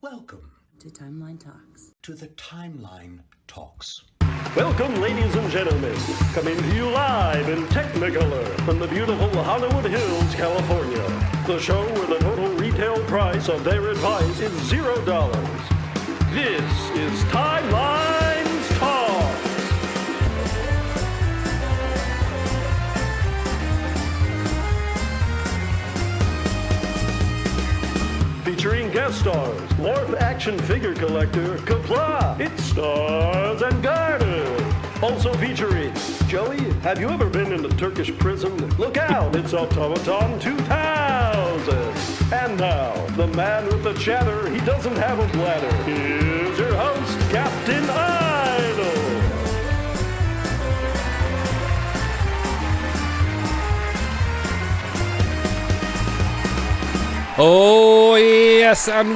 Welcome to Timeline Talks. To the Timeline Talks. Welcome, ladies and gentlemen, coming to you live in Technicolor from the beautiful Hollywood Hills, California. The show where the total retail price of their advice is $0. This is Timelines Talks. Featuring guest stars, Morph action figure collector Kapla, It Stars and Garden. Also featuring Joey, have you ever been in a Turkish prison? Look out, it's Automaton 2000. And now, the man with the chatter, he doesn't have a bladder. Here's your host, Captain Idol. Oh yes, and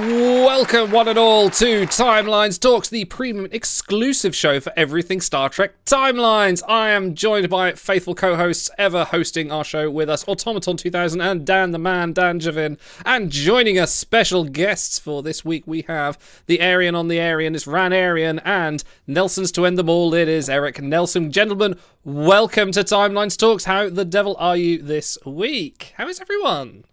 welcome one and all to Timelines Talks, the premium exclusive show for everything Star Trek Timelines. I am joined by faithful co-hosts ever hosting our show with us, Automaton 2000 and Dan the Man, Dan Javin. And joining us, special guests for this week, we have the Aryan on the Aryan, it's Ran Aryan, and Nelson's to end them all, it is Eric Nelson. Gentlemen, welcome to Timelines Talks. How the devil are you this week? How is everyone?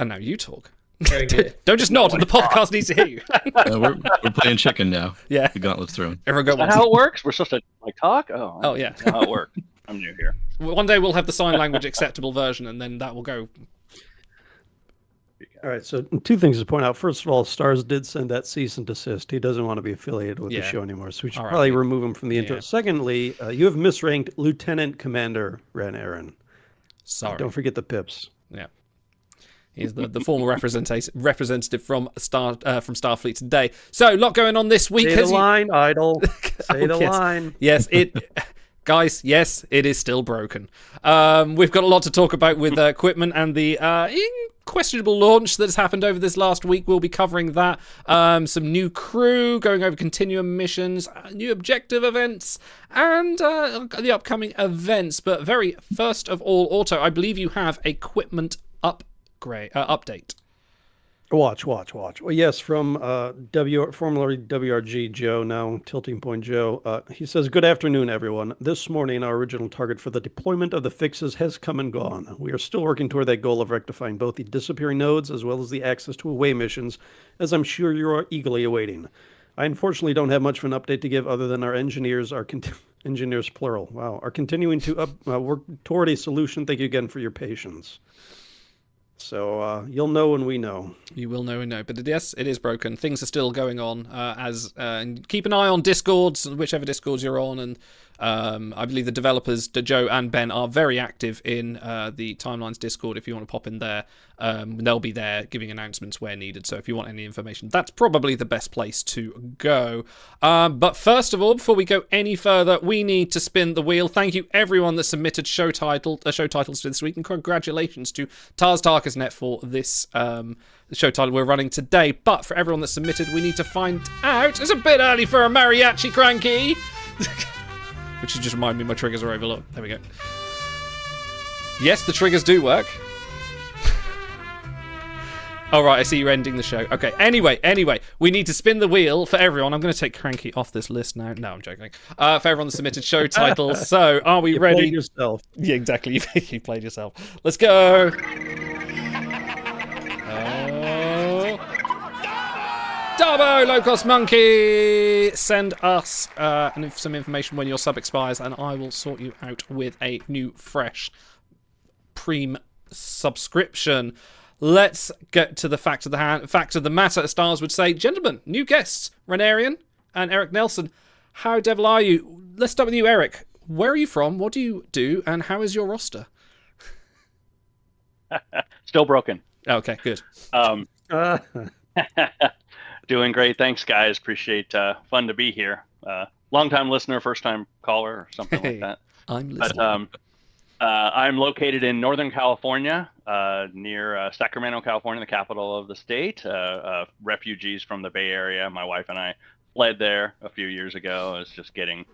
And now you talk. Very good. Don't just nod, the podcast needs to hear you. We're playing chicken now. Yeah. The gauntlet's thrown. Everyone go Is that how it works? We're supposed to talk? Oh, yeah. That's how it works. I'm new here. One day we'll have the sign language acceptable version, and then that will go. All right, so two things to point out. First of all, Stars did send that cease and desist. He doesn't want to be affiliated with the show anymore, so we should probably remove him from the intro. Secondly, you have misranked Lieutenant Commander Ran Aaron. Sorry. Don't forget the pips. Yeah. He's the former representative from Starfleet today. So, a lot going on this week. Say the line, Idol. Say the line. Yes, guys, yes, it is still broken. We've got a lot to talk about with equipment and the questionable launch that's happened over this last week. We'll be covering that. Some new crew, going over continuum missions, new objective events, and the upcoming events. But first of all, Auto, I believe you have equipment update. Watch. Well, yes, from formerly WRG Joe, now Tilting Point Joe. He says, "Good afternoon, everyone. This morning, our original target for the deployment of the fixes has come and gone. We are still working toward that goal of rectifying both the disappearing nodes as well as the access to away missions, as I'm sure you are eagerly awaiting. I unfortunately don't have much of an update to give other than our engineers, engineers plural, are continuing to work toward a solution. Thank you again for your patience." So you'll know when we know. You will know when we know. But yes, it is broken. Things are still going on. And keep an eye on Discords, whichever Discords you're on. And I believe the developers, Joe and Ben, are very active in the Timelines Discord. If you want to pop in there, they'll be there giving announcements where needed. So if you want any information, that's probably the best place to go. But first of all, before we go any further, we need to spin the wheel. Thank you everyone that submitted show titles to this week, and congratulations to Tars Tarkasnet for this show title we're running today. But for everyone that submitted, we need to find out. It's a bit early for a mariachi cranky. Which just reminded me my triggers are overlooked. There we go. Yes, the triggers do work. All right, I see you're ending the show. Okay, anyway, we need to spin the wheel for everyone. I'm going to take Cranky off this list now. No, I'm joking. For everyone that submitted show titles. So, are we ready? You played yourself. Yeah, exactly. You played yourself. Let's go. Darbo, low-cost monkey, send us some information when your sub expires, and I will sort you out with a new, fresh Preem subscription. Let's get to the fact of the matter, as Stars would say. Gentlemen, new guests, Renarian and Eric Nelson. How devil are you? Let's start with you, Eric. Where are you from? What do you do? And how is your roster? Still broken. Okay, good. Doing great. Thanks, guys. Appreciate fun to be here. Long-time listener, first-time caller, or something like that. I'm listening. But I'm located in Northern California, near Sacramento, California, the capital of the state. Refugees from the Bay Area. My wife and I fled there a few years ago. It's just getting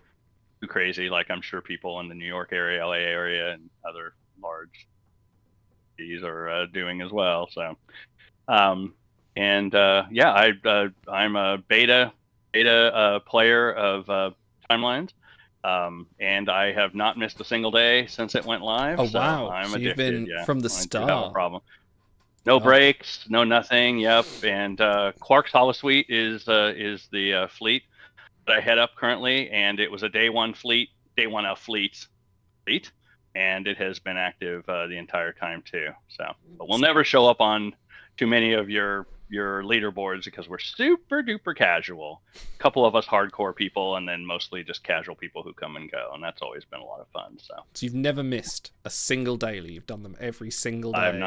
too crazy, like I'm sure people in the New York area, LA area, and other large cities are doing as well. So I'm a beta player of Timelines. And I have not missed a single day since it went live. Oh, so wow. I'm So addicted. you've been from the I do have a start. problem. No breaks, no nothing. Yep. And Quark's Holosuite is the fleet that I head up currently, and it was a day one fleet, fleet, and it has been active the entire time too. So, but we'll never show up on too many of your leaderboards because we're super duper casual. A couple of us hardcore people, and then mostly just casual people who come and go, and that's always been a lot of fun. So you've never missed a single daily. You've done them every single day.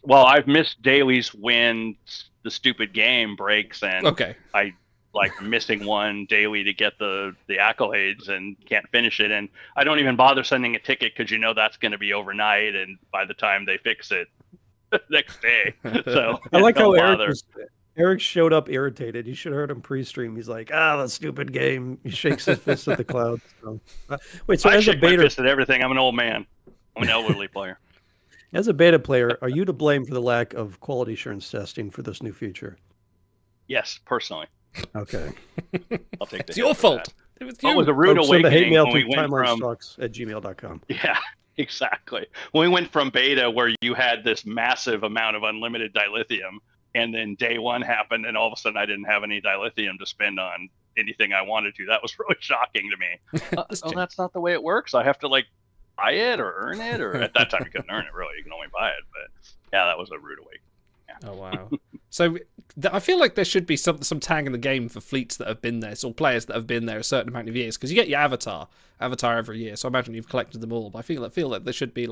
I've missed dailies when the stupid game breaks, and I like missing one daily to get the accolades and can't finish it, and I don't even bother sending a ticket because that's going to be overnight, and by the time they fix it next day. So I like how Eric showed up irritated. You should have heard him pre-stream. He's like, that stupid game. He shakes his fist at the clouds. So, wait, so I as a shake my beta, fist at everything. I'm an old man. I'm an elderly player. As a beta player, are you to blame for the lack of quality assurance testing for this new feature? Yes, personally. Okay. I'll take it's your fault. It was you. It was a rude awakening when we went from timelinestalks@gmail.com. Yeah, exactly. When we went from beta where you had this massive amount of unlimited dilithium, and then day one happened, and all of a sudden I didn't have any dilithium to spend on anything I wanted to. That was really shocking to me. That's not the way it works. I have to buy it or earn it, or at that time you couldn't earn it really. You can only buy it. But yeah, that was a rude awakening. Yeah. Oh wow! So I feel like there should be some tag in the game for fleets that have been there, or players that have been there a certain amount of years, because you get your avatar every year. So I imagine you've collected them all. But I feel like there should be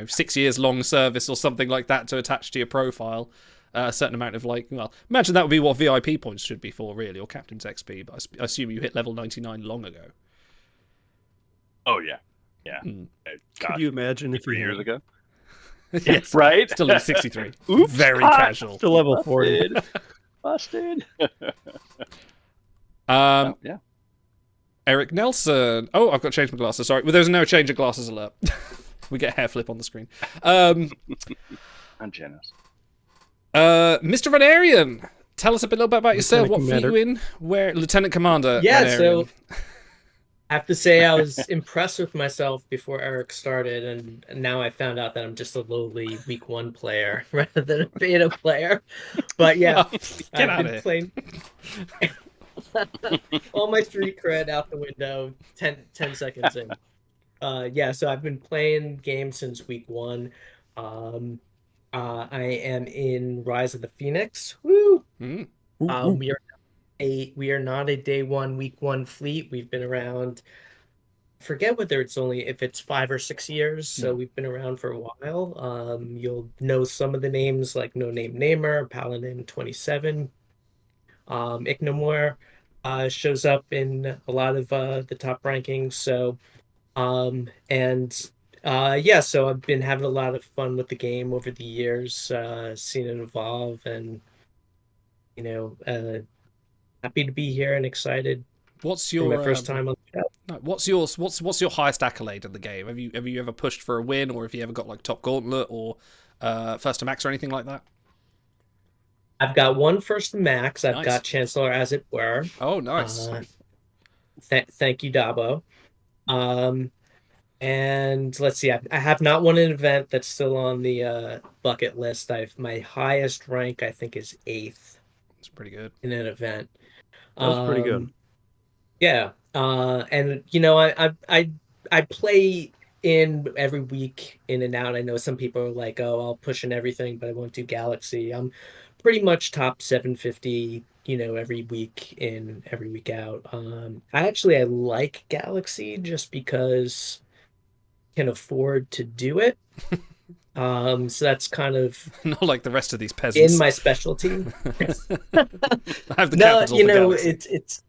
6 years long service or something like that to attach to your profile. A certain amount of imagine that would be what VIP points should be for, really, or Captain's XP. But I assume you hit level 99 long ago. Oh yeah. Could you imagine if 3 years ago? Yes, right. Still level 63. Oops, very casual. Still level 40. Busted. Yeah. Eric Nelson. Oh, I've got to change my glasses. Sorry, well, there's no change of glasses alert. We get hair flip on the screen. I'm generous. Mr. Vanarian, tell us a little bit about yourself. What fleet you in? Where Lieutenant Commander? Yeah, Vanarian. so I have to say I was impressed with myself before Eric started, and now I found out that I'm just a lowly week one player rather than a beta player. But yeah, get out of here. Playing all my street cred out the window 10 seconds in. So I've been playing games since week one. I am in Rise of the Phoenix. Woo! We are not a day one, week one fleet. We've been around. Forget whether if it's 5 or 6 years. So we've been around for a while. You'll know some of the names like No Name Namer, Paladin 27, Ignomore shows up in a lot of the top rankings. So, so I've been having a lot of fun with the game over the years, seeing it evolve, and happy to be here and excited. What's your my first time on the show? What's your highest accolade in the game? Have you ever pushed for a win, or have you ever got top gauntlet or first to max or anything like that? I've got one first to max. I've Nice. got Chancellor, as it were. Oh, nice. Thank you, Dabo. And let's see. I have not won an event that's still on the bucket list. My highest rank, I think, is 8th. It's pretty good in an event. That's pretty good. Yeah. And I play in every week in and out. I know some people are like, oh, I'll push in everything, but I won't do Galaxy. I'm pretty much top 750, every week in, every week out. I like Galaxy just because I can afford to do it. So that's kind of not like the rest of these peasants in my specialty. I have the capital for Galaxy. it's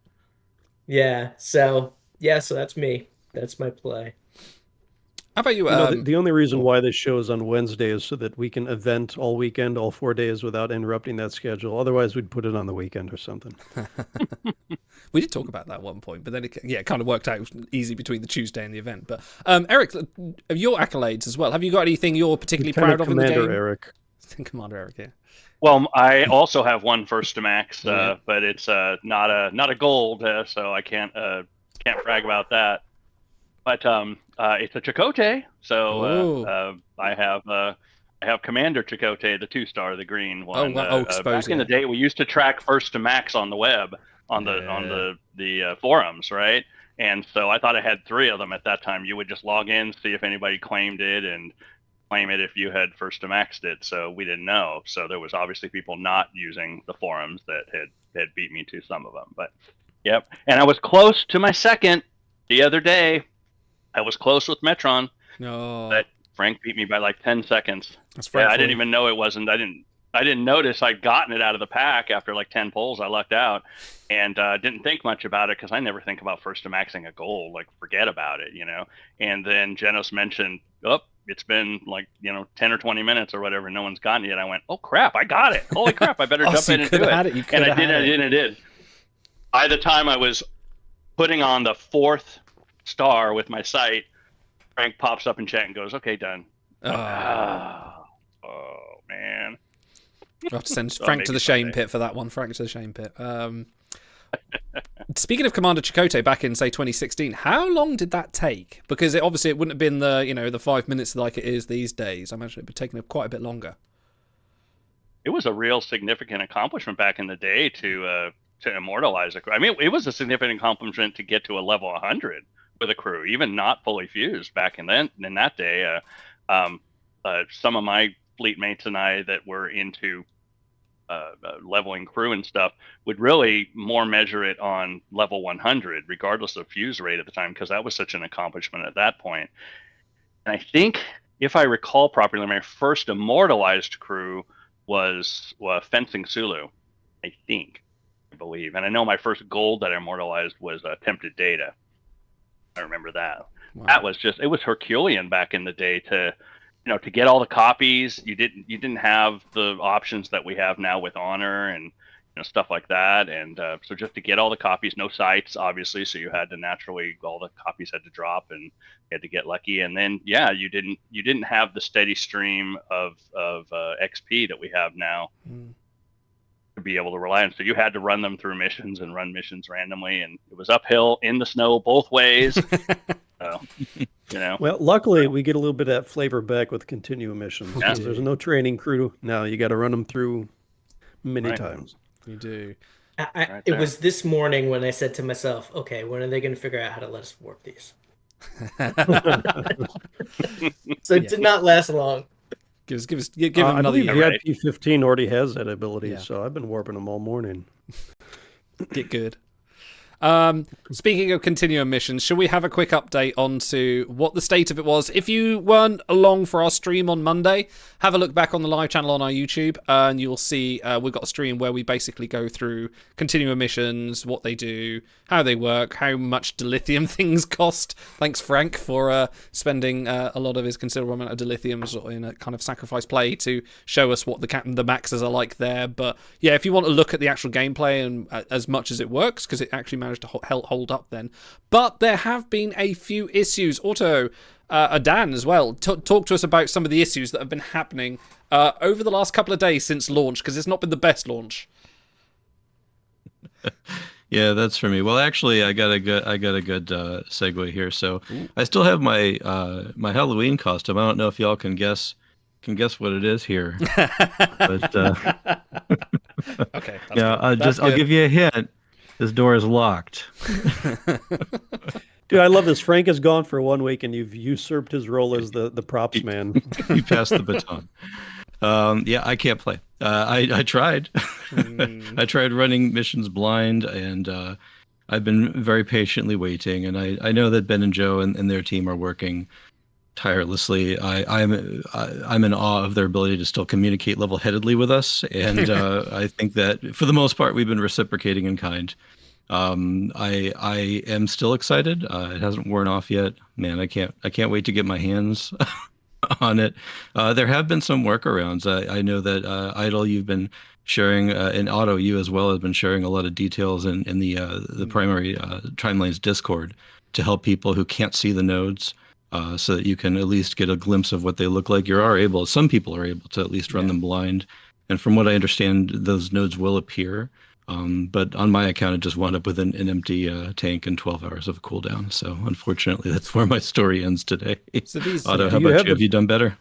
so that's me. That's my play. How about you? The only reason why this show is on Wednesday is so that we can event all weekend, all 4 days, without interrupting that schedule. Otherwise, we'd put it on the weekend or something. We did talk about that at one point, but then it kind of worked out easy between the Tuesday and the event. But Eric, your accolades as well. Have you got anything you're particularly proud of in the game? Eric. Commander Eric, yeah. Well, I also have one first to max, Yeah. but it's not a gold, so I can't brag about that. But it's a Chakotay, so I have Commander Chakotay, the 2-star, the green one. wow. Expose, back in the day, we used to track first to max on the web on the forums, right? And so I thought I had 3 of them at that time. You would just log in, see if anybody claimed it, and claim it if you had first to maxed it. So we didn't know. So there was obviously people not using the forums that had beat me to some of them. But yep, and I was close to my second the other day. I was close with Metron, but Frank beat me by like 10 seconds. That's yeah, I didn't even know it wasn't. I didn't notice I'd gotten it out of the pack after like 10 pulls. I lucked out and didn't think much about it because I never think about first to maxing a gold. Like, forget about it, you know. And then Genos mentioned, it's been like, 10 or 20 minutes or whatever. No one's gotten it yet. I went, oh crap, I got it. Holy crap, I better jump in and do it. And I did. By the time I was putting on the 4th star with my sight, Frank pops up in chat and goes, okay, done. Oh man. I'll have to send Frank to the shame pit for that one. Frank to the shame pit. Speaking of Commander Chakotay back in, say, 2016, how long did that take? Because it wouldn't have been the 5 minutes like it is these days. I imagine it would have taken quite a bit longer. It was a real significant accomplishment back in the day to immortalize a crew. I mean, it was a significant accomplishment to get to a level 100 with a crew, even not fully fused back in that day. Some of my fleet mates and I that were into leveling crew and stuff would really more measure it on level 100, regardless of fuse rate at the time, because that was such an accomplishment at that point. And I think, if I recall properly, my first immortalized crew was Fencing Sulu, I believe. And I know my first gold that I immortalized was Tempted Data. I remember that. Wow. That was it was Herculean back in the day to get all the copies. You didn't have the options that we have now with Honor and stuff like that. And so just to get all the copies, no sites, obviously. So you had to all the copies had to drop and you had to get lucky. And then, you didn't have the steady stream of XP that we have now to be able to rely on. So you had to run them through missions and run missions randomly. And it was uphill in the snow both ways. So, Well, luckily we get a little bit of that flavor back with continuum missions. Yeah. There's no training crew now. You got to run them through many times. You do. It was this morning when I said to myself, okay, when are they going to figure out how to let us warp these? So it did not last long. Give him another year. The IP-15 already has that ability, so I've been warping them all morning. Get good. Speaking of continuum missions, shall we have a quick update onto what the state of it was? If you weren't along for our stream on Monday, have a look back on the live channel on our YouTube, and you'll see we've got a stream where we basically go through continuum missions, what they do, how they work, how much dilithium things cost. Thanks, Frank, for spending a lot of his considerable amount of dilithiums in a kind of sacrifice play to show us what the maxes are like there. But yeah, if you want to look at the actual gameplay and as much as it works, because it actually managed to hold up then. But there have been a few issues. Otto, Dan as well, talk to us about some of the issues that have been happening over the last couple of days since launch, because it's not been the best launch. Yeah, that's for me. Well, actually, I got a good segue here. So I still have my my Halloween costume. I don't know if y'all can guess what it is here. But okay. Yeah, I'll give you a hint. This door is locked. Dude, I love this. Frank is gone for 1 week, and you've usurped his role as the props man. You passed the baton. Yeah, I can't play. I tried. I tried running missions blind, and I've been very patiently waiting. And I know that Ben and Joe and their team are working tirelessly. I'm in awe of their ability to still communicate level-headedly with us, and I think that for the most part we've been reciprocating in kind. I am still excited. It hasn't worn off yet. Man, I can't wait to get my hands on it. There have been some workarounds. I know that Idle, you've been sharing, and Otto, you as well, have been sharing a lot of details in the primary Timelines Discord to help people who can't see the nodes. so that you can at least get a glimpse of what they look like. Some people are able to at least run them blind. And from what I understand, those nodes will appear. But on my account, it just wound up with an empty tank and 12 hours of cooldown. So unfortunately, that's where my story ends today. So these, Otto, how about you? Have you done better?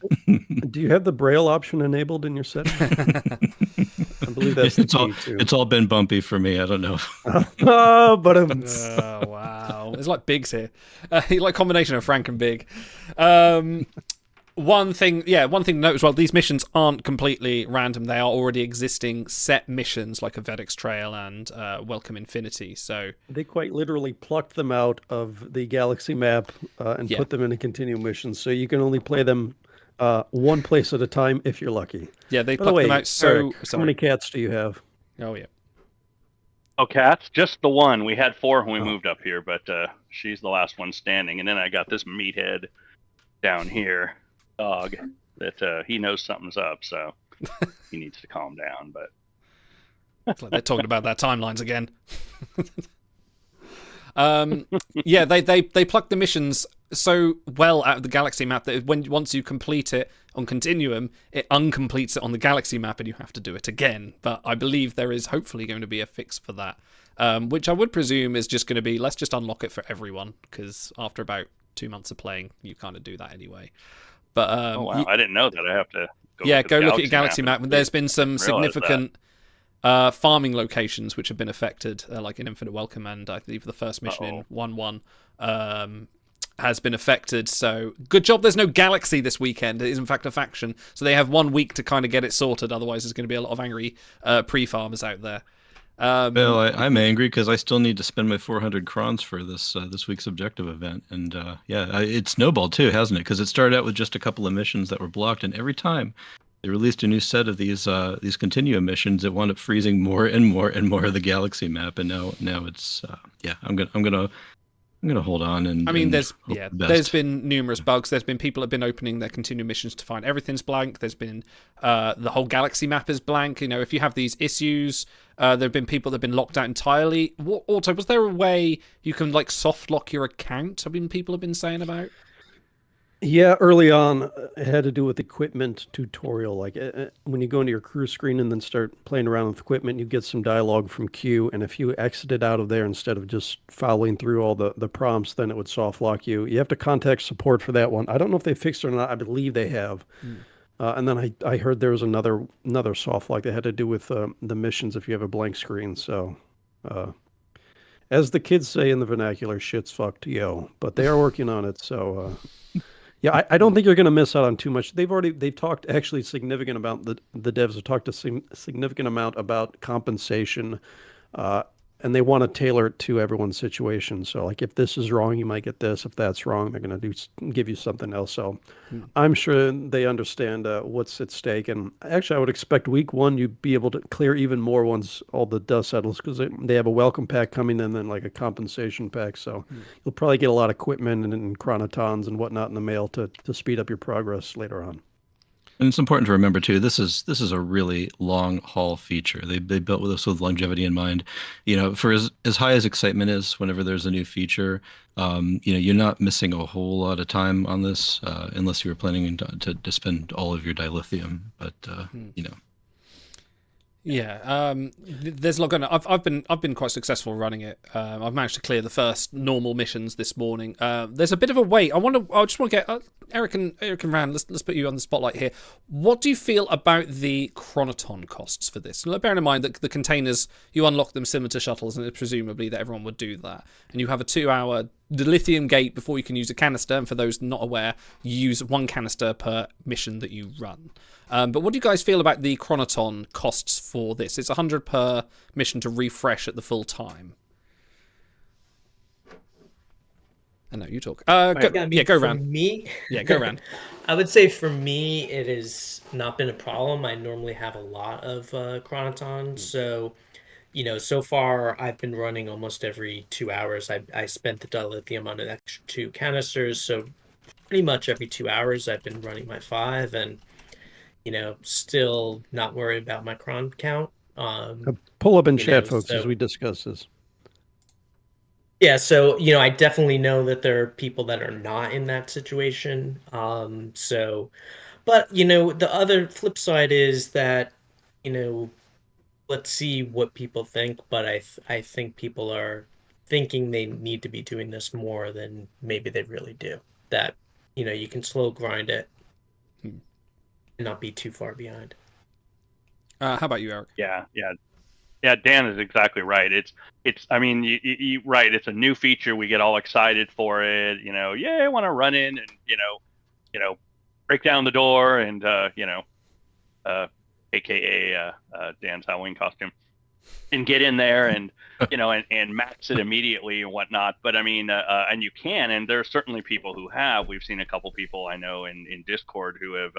Do you have the Braille option enabled in your settings? I believe that's the key too. It's all been bumpy for me. I don't know. Oh, but oh wow, it's like Biggs here. Like combination of Frank and Big. One thing to note as well, these missions aren't completely random. They are already existing set missions like a Vedek's Trail and Welcome Infinity. So they quite literally plucked them out of the galaxy map and put them in a continuum mission. So you can only play them one place at a time if you're lucky. Yeah, they plucked them out. So Eric, how many cats do you have? Oh yeah. Oh, cats? Just the one. We had 4 when we moved up here, but she's the last one standing. And then I got this meathead down here. Dog that he knows something's up, so he needs to calm down. But it's like they're talking about their timelines again. Yeah, they pluck the missions so well out of the galaxy map that once you complete it on Continuum, it uncompletes it on the galaxy map, and you have to do it again. But I believe there is hopefully going to be a fix for that, which I would presume is just going to be let's just unlock it for everyone, because after about 2 months of playing, you kind of do that anyway. But oh wow, I didn't know that. I have to go look at your galaxy map. There's been some significant farming locations which have been affected, like in Infinite Welcome, and I believe the first mission in 1-1 has been affected. So good job there's no galaxy this weekend. It is in fact a faction, so they have 1 week to kind of get it sorted. Otherwise there's going to be a lot of angry pre-farmers out there. Well, I'm angry because I still need to spend my 400 crons for this week's objective event, and it snowballed too, hasn't it? Because it started out with just a couple of missions that were blocked, and every time they released a new set of these continuum missions, it wound up freezing more and more and more of the galaxy map, and now it's I'm gonna hold on and. I mean, there's been numerous bugs. There's been people have been opening their continuum missions to find everything's blank. There's been the whole galaxy map is blank. You know, if you have these issues, there have been people that have been locked out entirely. Also, was there a way you can like soft lock your account? People have been saying about. Yeah, early on, it had to do with equipment tutorial. Like when you go into your crew screen and then start playing around with equipment, you get some dialogue from Q. And if you exited out of there instead of just following through all the prompts, then it would soft lock you. You have to contact support for that one. I don't know if they fixed it or not. I believe they have. And then I heard there was another soft lock that had to do with the missions if you have a blank screen. So, as the kids say in the vernacular, shit's fucked, yo. But they are working on it. So. Yeah, I don't think you're going to miss out on too much. They've talked actually significant about the devs have talked a significant amount about compensation, and they want to tailor it to everyone's situation. So like if this is wrong, you might get this. If that's wrong, they're going to give you something else. So I'm sure they understand what's at stake. And actually, I would expect week 1 you'd be able to clear even more once all the dust settles, because they have a welcome pack coming and then like a compensation pack. So you'll probably get a lot of equipment and chronotons and whatnot in the mail to speed up your progress later on. And it's important to remember too, this is a really long haul feature. They built this with longevity in mind. You know, for as high as excitement is whenever there's a new feature, you're not missing a whole lot of time on this unless you were planning to spend all of your dilithium. But Yeah, there's a lot going on. I've been quite successful running it. I've managed to clear the first normal missions this morning. There's a bit of a wait. I just want to get Eric and Rand. Let's put you on the spotlight here. What do you feel about the chronoton costs for this? Bearing in mind that the containers, you unlock them similar to shuttles, and presumably that everyone would do that. And you have a 2-hour dilithium gate before you can use a canister. And for those not aware, you use 1 canister per mission that you run. But what do you guys feel about the chronoton costs for this? It's 100 per mission to refresh at the full time. I know you talk. Go, go Rand. Me, go Rand. I would say for me, it has not been a problem. I normally have a lot of chronotons, so so far I've been running almost every 2 hours. I spent the dilithium on an extra 2 canisters, so pretty much every 2 hours I've been running my 5, and still not worried about my cron count. Pull up in chat, folks, as we discuss this. Yeah, so I definitely know that there are people that are not in that situation. But the other flip side is that, you know, let's see what people think, but I think people are thinking they need to be doing this more than maybe they really do. That, you can slow grind it Hmm. and not be too far behind. How about you, Eric? Yeah, Dan is exactly right. It's. I mean, right. It's a new feature. We get all excited for it. Yeah, I want to run in and break down the door and uh, AKA Dan's Halloween costume, and get in there and and max it immediately and whatnot. But I mean, and you can, and there are certainly people who have. We've seen a couple people I know in Discord who have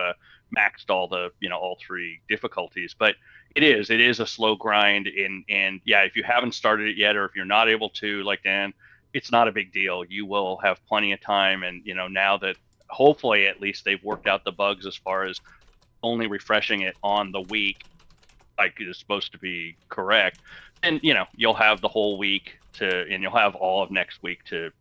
maxed all the all three difficulties. But it is a slow grind, and yeah, if you haven't started it yet, or if you're not able to, like Dan, it's not a big deal. You will have plenty of time, and now that hopefully at least they've worked out the bugs as far as only refreshing it on the week like is supposed to be correct, and you'll have the whole week and you'll have all of next week to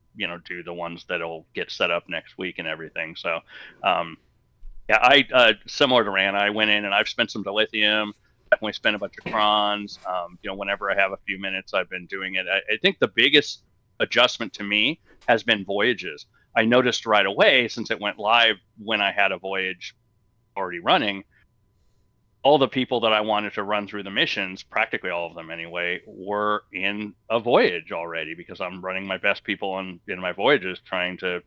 do the ones that'll get set up next week and everything. So yeah, I similar to Ran, I went in and I've spent some dilithium, definitely spent a bunch of crons. Whenever I have a few minutes, I've been doing it. I think the biggest adjustment to me has been voyages. I noticed right away, since it went live when I had a voyage already running, all the people that I wanted to run through the missions, practically all of them anyway, were in a voyage already, because I'm running my best people in my voyages, trying to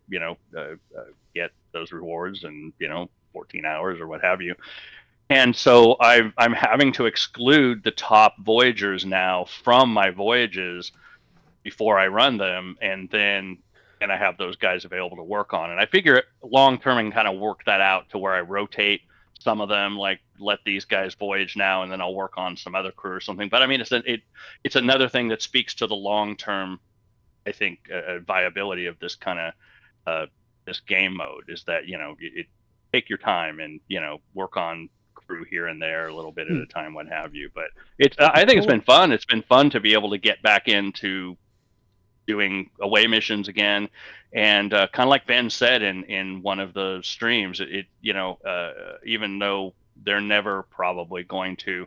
get those rewards and 14 hours or what have you. And so I'm having to exclude the top voyagers now from my voyages before I run them, and then I have those guys available to work on. And I figure long term and kind of work that out to where I rotate some of them, like let these guys voyage now, and then I'll work on some other crew or something. But I mean, it's another thing that speaks to the long term, I think, viability of this kind of this game mode, is that take your time and work on crew here and there a little bit at a time, what have you. But I think it's been fun. It's been fun to be able to get back into doing away missions again, and kind of like Ben said in one of the streams, even though they're never probably going to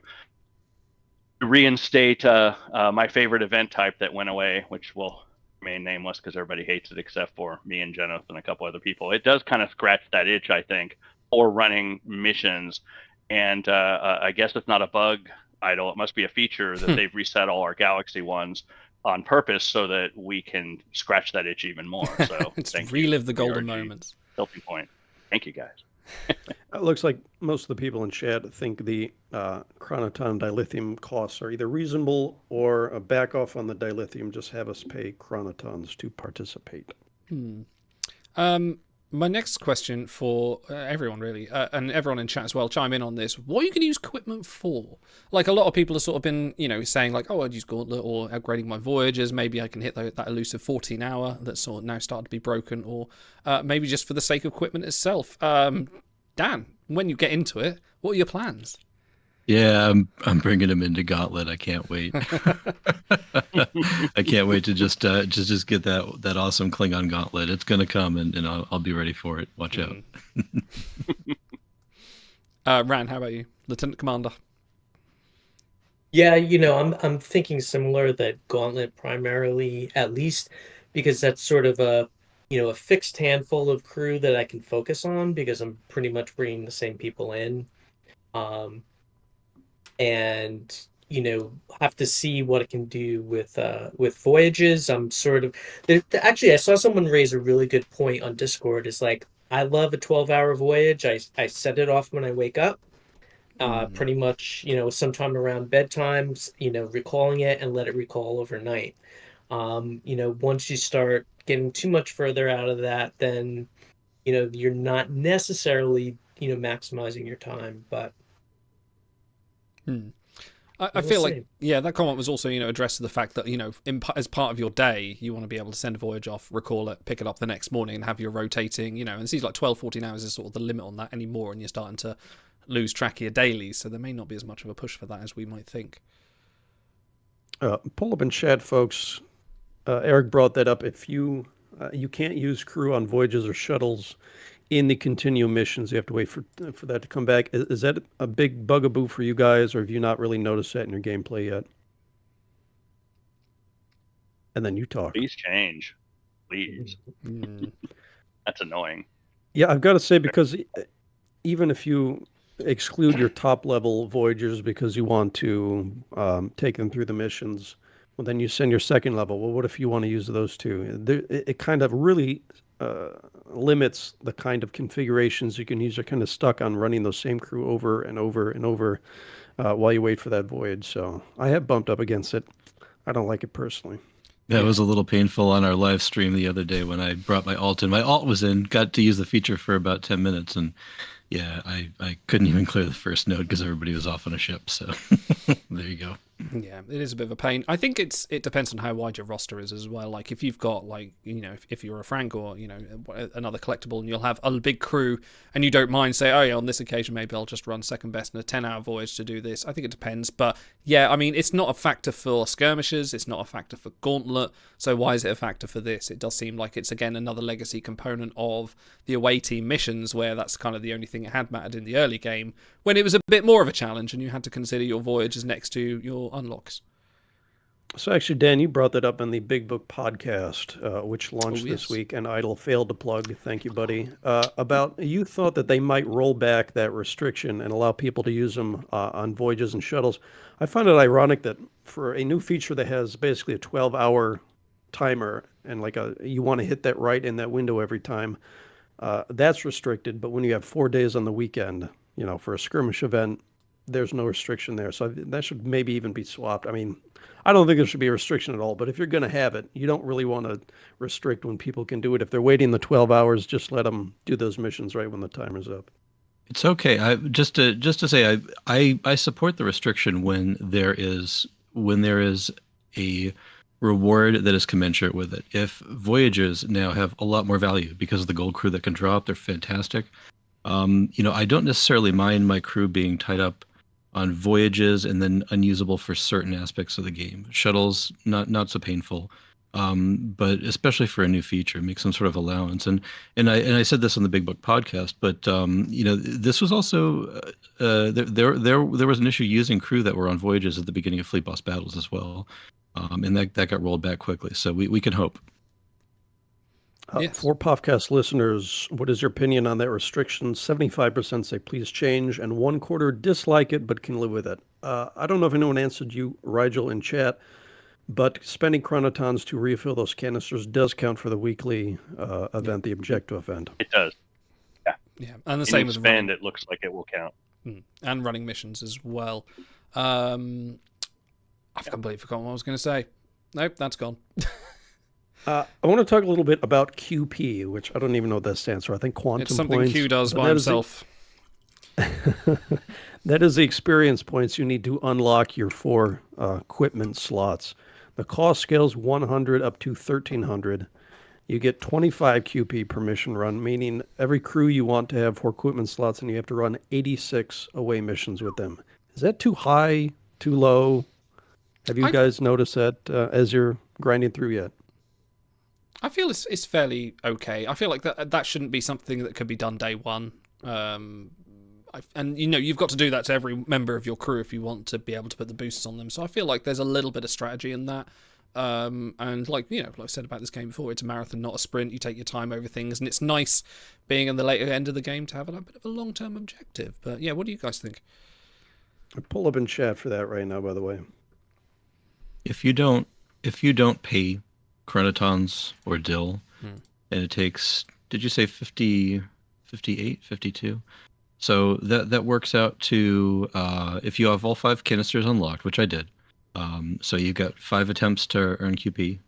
reinstate my favorite event type that went away, which will remain nameless because everybody hates it except for me and Jenith and a couple other people. It does kind of scratch that itch, I think, for running missions. And I guess it's not a bug idle. It must be a feature that they've reset all our Galaxy ones on purpose so that we can scratch that itch even more. So relive the golden moments. Tilting point. Thank you, guys. It looks like most of the people in chat think the chronoton dilithium costs are either reasonable or a back off on the dilithium. Just have us pay chronotons to participate. My next question for everyone, really, and everyone in chat as well, chime in on this. What are you going to use equipment for? Like, a lot of people have sort of been, saying, like, oh, I'd use Gauntlet or upgrading my Voyagers. Maybe I can hit that elusive 14-hour that's sort of now started to be broken, or maybe just for the sake of equipment itself. Dan, when you get into it, what are your plans? Yeah, I'm bringing him into Gauntlet. I can't wait. I can't wait to just get that awesome Klingon Gauntlet. It's gonna come, and I'll be ready for it. Watch out. Ran, how about you, Lieutenant Commander? Yeah, I'm thinking similar, that Gauntlet primarily, at least because that's sort of a fixed handful of crew that I can focus on, because I'm pretty much bringing the same people in. And have to see what it can do with voyages. I'm sort of actually, I saw someone raise a really good point on Discord. Is like, I love a 12-hour voyage. I set it off when I wake up, pretty much sometime around bedtime, recalling it, and let it recall overnight. Once you start getting too much further out of that, then you're not necessarily maximizing your time, but I feel like, yeah, that comment was also, addressed to the fact that, as part of your day, you want to be able to send a voyage off, recall it, pick it up the next morning, and have your rotating, and it seems like 12, 14 hours is sort of the limit on that anymore, and you're starting to lose track of your dailies, so there may not be as much of a push for that as we might think. Pull up in chat, folks. Eric brought that up. If you can't use crew on voyages or shuttles in the continuum missions, you have to wait for that to come back. Is that a big bugaboo for you guys, or have you not really noticed that in your gameplay yet? And then you talk. Please change, please. Mm. That's annoying. Yeah, I've got to say, because even if you exclude your top level voyagers because you want to take them through the missions, well, then you send your second level. Well, what if you want to use those two? It kind of really limits the kind of configurations you can use. You're kind of stuck on running those same crew over and over and over while you wait for that voyage. So I have bumped up against it. I don't like it personally. That was a little painful on our live stream the other day when I brought my alt in. My alt was in, got to use the feature for about 10 minutes, and yeah, I couldn't even clear the first node because everybody was off on a ship. So there you go. Yeah, it is a bit of a pain. I think it depends on how wide your roster is as well. Like if you've got if you're a Frank or another collectible, and you'll have a big crew, and you don't mind say, oh yeah, on this occasion maybe I'll just run second best in a 10-hour voyage to do this. I think it depends, but yeah, I mean it's not a factor for skirmishes, it's not a factor for Gauntlet. So why is it a factor for this? It does seem like it's again another legacy component of the away team missions, where that's kind of the only thing that had mattered in the early game, when it was a bit more of a challenge and you had to consider your voyages next to your unlocks. So actually, Dan, you brought that up in the Big Book podcast, which launched this week, and Idle failed to plug. Thank you, buddy. About you thought that they might roll back that restriction and allow people to use them on voyages and shuttles. I find it ironic that for a new feature that has basically a 12-hour timer and you want to hit that right in that window every time, that's restricted. But when you have 4 days on the weekend, for a skirmish event, there's no restriction there. So that should maybe even be swapped. I mean, I don't think there should be a restriction at all, but if you're going to have it, you don't really want to restrict when people can do it. If they're waiting the 12 hours, just let them do those missions right when the timer's up. It's okay. Just to say, I support the restriction when there is a reward that is commensurate with it. If voyages now have a lot more value because of the gold crew that can drop, they're fantastic. I don't necessarily mind my crew being tied up on voyages and then unusable for certain aspects of the game. Shuttles, not so painful, but especially for a new feature, make some sort of allowance. And I said this on the Big Book podcast, but this was also there was an issue using crew that were on voyages at the beginning of Fleet Boss battles as well, and that got rolled back quickly. So we can hope. Yes. For podcast listeners, what is your opinion on that restriction? 75% say please change, and 1/4 dislike it but can live with it. I don't know if anyone answered you, Rigel, in chat, but spending chronotons to refill those canisters does count for the weekly event, the objective event. It does. Yeah. Yeah, and the same with spend. It looks like it will count. And running missions as well. I've completely forgotten what I was going to say. Nope, that's gone. I want to talk a little bit about QP, which I don't even know what that stands for. I think quantum points. It's something points, Q does by himself. That is the experience points you need to unlock your 4 equipment slots. The cost scales 100 up to 1,300. You get 25 QP per mission run, meaning every crew you want to have 4 equipment slots, and you have to run 86 away missions with them. Is that too high, too low? Have you guys noticed that as you're grinding through yet? I feel it's fairly okay. I feel like that shouldn't be something that could be done day one. And you've got to do that to every member of your crew if you want to be able to put the boosts on them. So I feel like there's a little bit of strategy in that. And like I said about this game before, it's a marathon, not a sprint. You take your time over things, and it's nice being in the later end of the game to have a bit of a long-term objective. But yeah, what do you guys think? I pull up in chat for that right now, by the way. If you don't pay chronotons or dill, and it takes, did you say 50, 58, 52? So that works out to, if you have all 5 canisters unlocked, which I did, so you got 5 attempts to earn QP,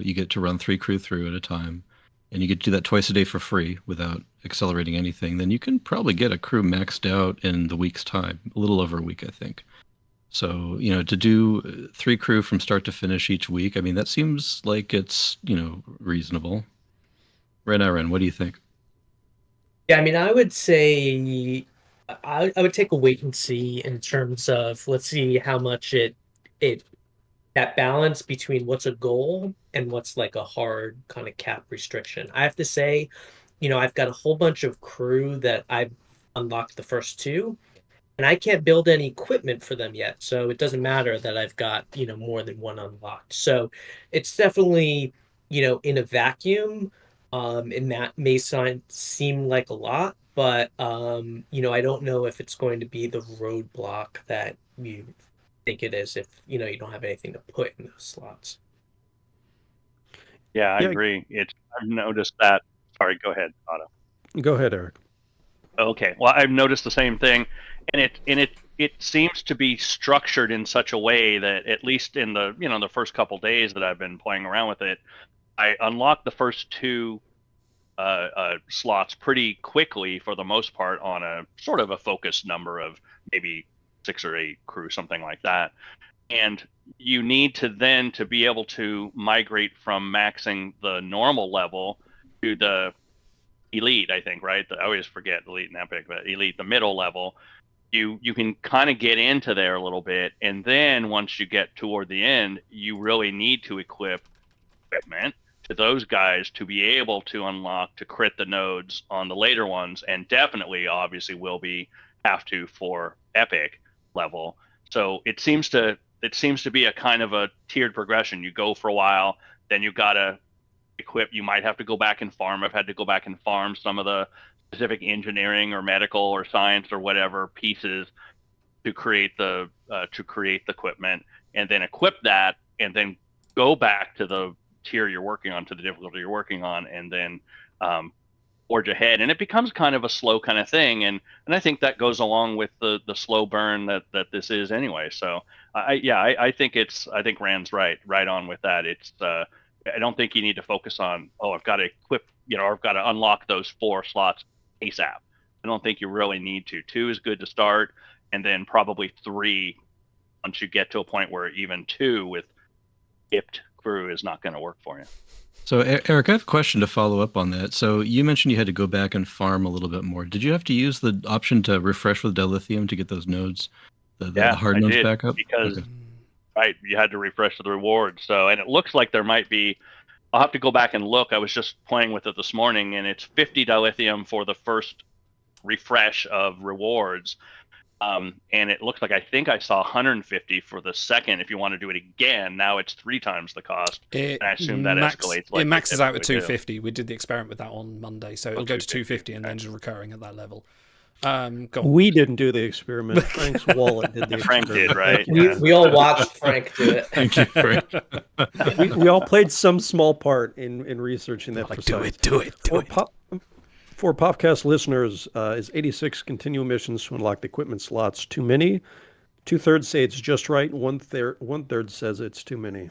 you get to run 3 crew through at a time, and you get to do that twice a day for free without accelerating anything, then you can probably get a crew maxed out in the week's time, a little over a week, I think. So, to do 3 crew from start to finish each week, I mean, that seems like it's, reasonable. Ren, what do you think? Yeah, I mean, I would say I would take a wait and see in terms of, let's see how much it that balance between what's a goal and what's like a hard kind of cap restriction. I have to say, I've got a whole bunch of crew that I've unlocked the first two, and I can't build any equipment for them yet. So it doesn't matter that I've got, more than one unlocked. So it's definitely, in a vacuum, it may seem like a lot, but I don't know if it's going to be the roadblock that you think it is if, you don't have anything to put in those slots. Yeah, I agree. I've noticed that. Sorry, go ahead, Otto. Go ahead, Eric. Okay. Well, I've noticed the same thing, and it seems to be structured in such a way that at least in the the first couple days that I've been playing around with it, I unlocked the first two slots pretty quickly for the most part on a sort of a focused number of maybe 6 or 8 crew, something like that. And you need to then to be able to migrate from maxing the normal level to the elite, I think, right? I always forget elite and epic, but elite, the middle level. You can kind of get into there a little bit, and then once you get toward the end, you really need to equip equipment to those guys to be able to unlock to crit the nodes on the later ones, and definitely obviously will have to for epic level. So it seems to be a kind of a tiered progression. You go for a while, then you gotta equip. You might have to go back and farm. I've had to go back and farm some of the specific engineering or medical or science or whatever pieces to create the equipment, and then equip that, and then go back to the tier you're working on, to the difficulty you're working on, and then forge ahead. And it becomes kind of a slow kind of thing, and I think that goes along with the slow burn that this is anyway. So I think Rand's right on with that. It's I don't think you need to focus on, I've got to equip, or I've got to unlock those 4 slots ASAP. I don't think you really need to. 2 is good to start, and then probably 3 once you get to a point where even 2 with hipped crew is not going to work for you. So Eric, I have a question to follow up on that. So you mentioned you had to go back and farm a little bit more. Did you have to use the option to refresh with dilithium to get those nodes, the hard nodes back up? Because right, you had to refresh the rewards. So, and it looks like there might be, I'll have to go back and look. I was just playing with it this morning, and it's 50 dilithium for the first refresh of rewards. And it looks like I think I saw 150 for the second. If you want to do it again, now it's 3 times the cost. And I assume that escalates. It maxes out at 250. We did the experiment with that on Monday, so it'll go to 250 and then just recurring at that level. Go on. We didn't do the experiment. Frank's wallet did the experiment. Frank did, right? We all watched Frank do it. Thank you, Frank. we all played some small part in researching that. Like, do it. For podcast listeners, is 86 continual missions to unlock the equipment slots too many? 2/3 say it's just right. One third says it's too many.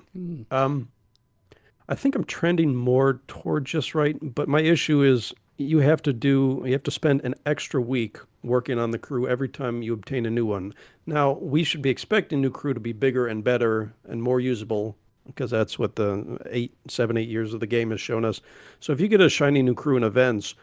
I think I'm trending more toward just right, but my issue is you have to spend an extra week working on the crew every time you obtain a new one. Now, we should be expecting new crew to be bigger and better and more usable, because that's what the 7, 8 years of the game has shown us. So if you get a shiny new crew in events,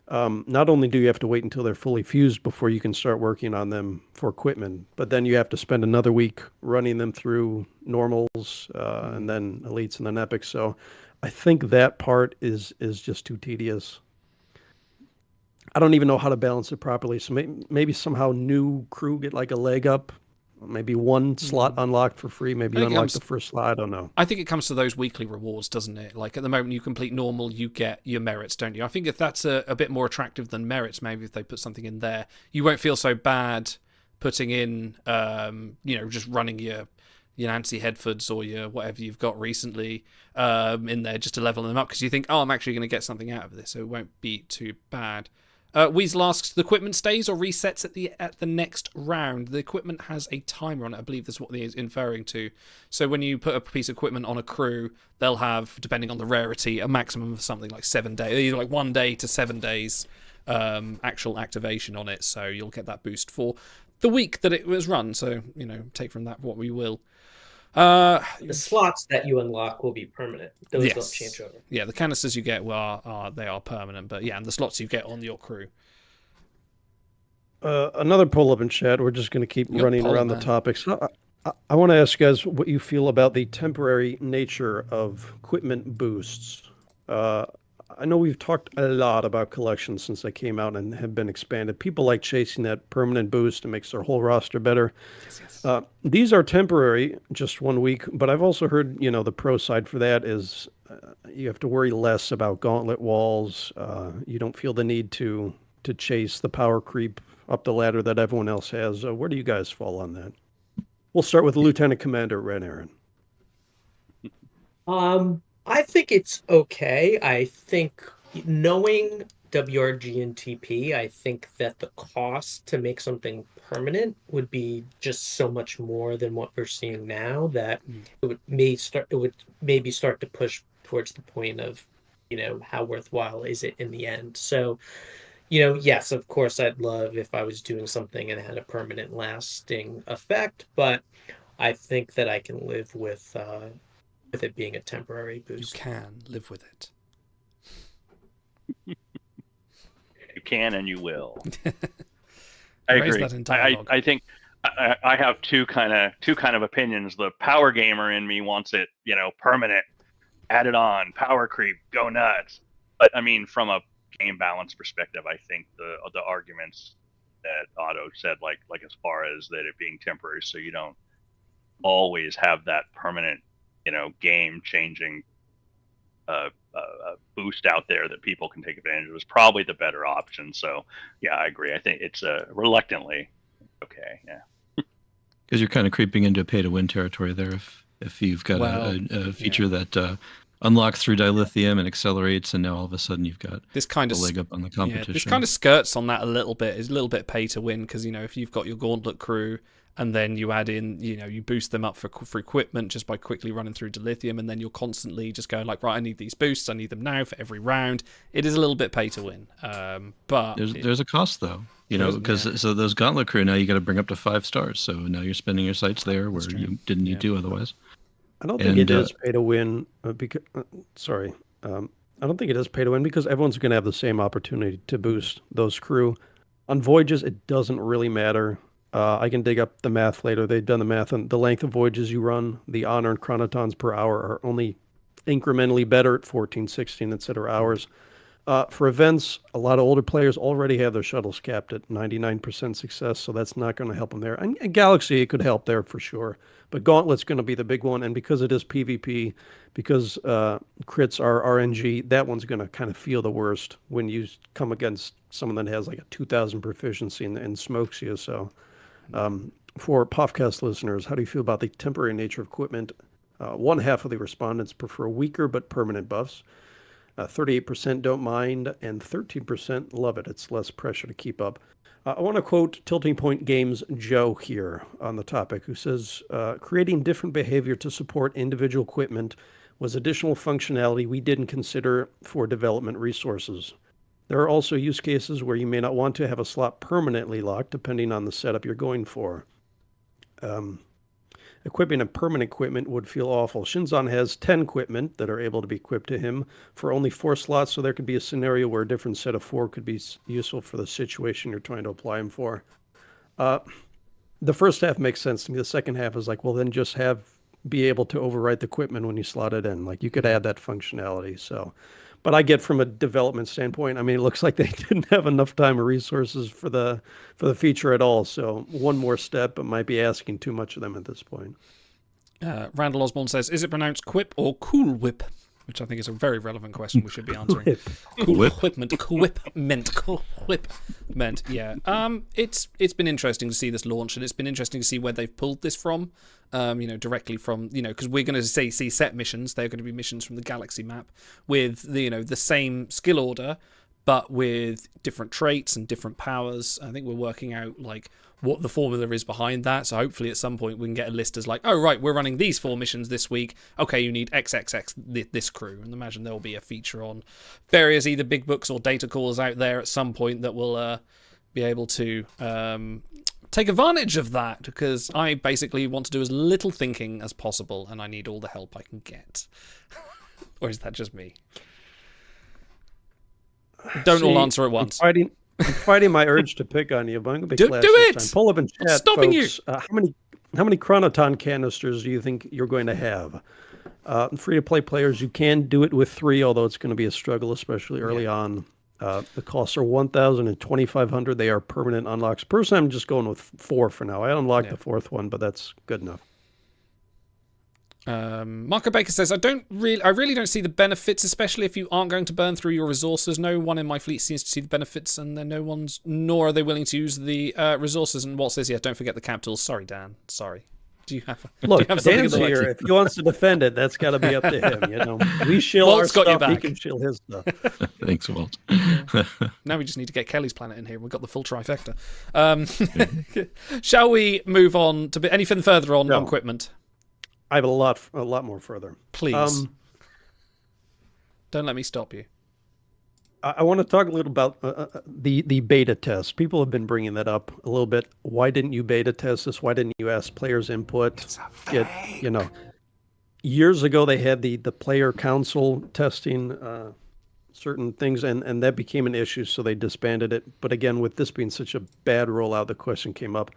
not only do you have to wait until they're fully fused before you can start working on them for equipment, but then you have to spend another week running them through normals, and then elites and then epics. So I think that part is just too tedious. I don't even know how to balance it properly. So maybe somehow new crew get like a leg up. Maybe one slot unlocked for free. Maybe you unlock the first slot. I don't know. I think it comes to those weekly rewards, doesn't it? Like at the moment you complete normal, you get your merits, don't you? I think if that's a bit more attractive than merits, maybe if they put something in there, you won't feel so bad putting in, just running your Nancy Headfords or your whatever you've got recently in there just to level them up, because you think, I'm actually going to get something out of this, so it won't be too bad. Weasel asks, the equipment stays or resets at the next round? The equipment has a timer on it. I believe that's what he's inferring to. So when you put a piece of equipment on a crew, they'll have, depending on the rarity, a maximum of something like 7 days, either like 1 day to 7 days actual activation on it. So you'll get that boost for the week that it was run. So, take from that what we will. The slots that you unlock will be permanent. Those don't change over. Yeah, the canisters you get they are permanent, but and the slots you get on your crew. Another pull up in chat. We're just going to keep running around the topics. I want to ask you guys what you feel about the temporary nature of equipment boosts. Uh, I know we've talked a lot about collections since they came out and have been expanded. People like chasing that permanent boost. It makes their whole roster better. These are temporary, just 1 week, but I've also heard, the pro side for that is you have to worry less about gauntlet walls. You don't feel the need to chase the power creep up the ladder that everyone else has. Where do you guys fall on that? We'll start with Lieutenant Commander Red Aaron. I think it's okay. I think knowing WRG and TP, I think that the cost to make something permanent would be just so much more than what we're seeing now that it would maybe start to push towards the point of, how worthwhile is it in the end. So, yes, of course I'd love if I was doing something and it had a permanent lasting effect, but I think that I can live with it being a temporary boost. You can live with it. You can and you will. I Raise agree. that in dialogue. I think I have two kind of opinions. The power gamer in me wants it, permanent, add it on, power creep, go nuts. But I mean, from a game balance perspective, I think the arguments that Otto said, like as far as that it being temporary, so you don't always have that permanent, game changing boost out there that people can take advantage of is probably the better option. So yeah, I agree. I think it's reluctantly okay. Yeah, Because you're kind of creeping into pay to win territory there if you've got a feature that unlocks through dilithium and accelerates, and now all of a sudden you've got this kind of leg up on the competition. Yeah, this kind of skirts on that a little bit. It's a little bit pay to win because if you've got your gauntlet crew and then you add in, you boost them up for equipment just by quickly running through dilithium, and then you're constantly just going like, right, I need these boosts, I need them now for every round. It is a little bit pay to win, but there's a cost though, because so those gauntlet crew now you got to bring up to 5 stars. So now you're spending your sites there where you didn't need to otherwise. I don't think it is pay to win because I don't think it is pay to win because everyone's going to have the same opportunity to boost those crew. On voyages, it doesn't really matter. I can dig up the math later. They've done the math, and the length of voyages you run, the unearned chronotons per hour are only incrementally better at 14, 16, etc. hours. For events, a lot of older players already have their shuttles capped at 99% success, so that's not going to help them there. And Galaxy, it could help there for sure. But Gauntlet's going to be the big one, and because it is PvP, because crits are RNG, that one's going to kind of feel the worst when you come against someone that has like a 2,000 proficiency and smokes you. So for podcast listeners, how do you feel about the temporary nature of equipment? One half of the respondents prefer weaker but permanent buffs. 38% don't mind, and 13% love it. It's less pressure to keep up. I want to quote Tilting Point Games Joe here on the topic, who says, creating different behavior to support individual equipment was additional functionality we didn't consider for development resources. There are also use cases where you may not want to have a slot permanently locked, depending on the setup you're going for. Equipping a permanent equipment would feel awful. Shinzon has 10 equipment that are able to be equipped to him for only 4 slots, so there could be a scenario where a different set of 4 could be useful for the situation you're trying to apply him for. The first half makes sense to me. The second half is like, well, then just be able to overwrite the equipment when you slot it in. Like, you could add that functionality. So, but I get from a development standpoint, I mean, it looks like they didn't have enough time or resources for the feature at all. So one more step, it might be asking too much of them at this point. Randall Osborne says, is it pronounced quip or cool whip? Which I think is a very relevant question we should be answering. Cool equipment, equipment. Yeah. It's been interesting to see this launch, and it's been interesting to see where they've pulled this from. Directly from, because we're going to see set missions. They're going to be missions from the Galaxy map with the same skill order, but with different traits and different powers. I think we're working out like what the formula is behind that. So hopefully at some point we can get a list as like, oh right, we're running these 4 missions this week. Okay, you need XXX this crew, and imagine there will be a feature on various either big books or data cores out there at some point that will be able to take advantage of that, because I basically want to do as little thinking as possible, and I need all the help I can get. Or is that just me? Don't all answer at once. I'm fighting my urge to pick on you, but I'm going to be classy do it! this time. Pull up in chat, What's stopping folks. you? how many Chronoton canisters do you think you're going to have? Free-to-play players, you can do it with 3, although it's going to be a struggle, especially early on. The costs are 1,000 and 2,500. They are permanent unlocks. Personally, I'm just going with 4 for now. I unlocked the 4th one, but that's good enough. Marco Baker says, I really don't see the benefits, especially if you aren't going to burn through your resources. No one in my fleet seems to see the benefits, and then nor are they willing to use the resources. And Walt says, yeah, don't forget the capitals. Sorry, Dan. Sorry. Do you have Dan's here. If he wants to defend it, that's got to be up to him. You know, we shill Walt's our got your stuff. He back. can shill his stuff. Thanks, Walt. Now we just need to get Kelly's planet in here. We've got the full trifecta. Shall we move on to anything further on equipment? I have a lot more further. Please. Don't let me stop you. I want to talk a little about the beta test. People have been bringing that up a little bit. Why didn't you beta test this? Why didn't you ask players' input? Years ago they had the player council testing certain things, and that became an issue, so they disbanded it. But again, with this being such a bad rollout, the question came up.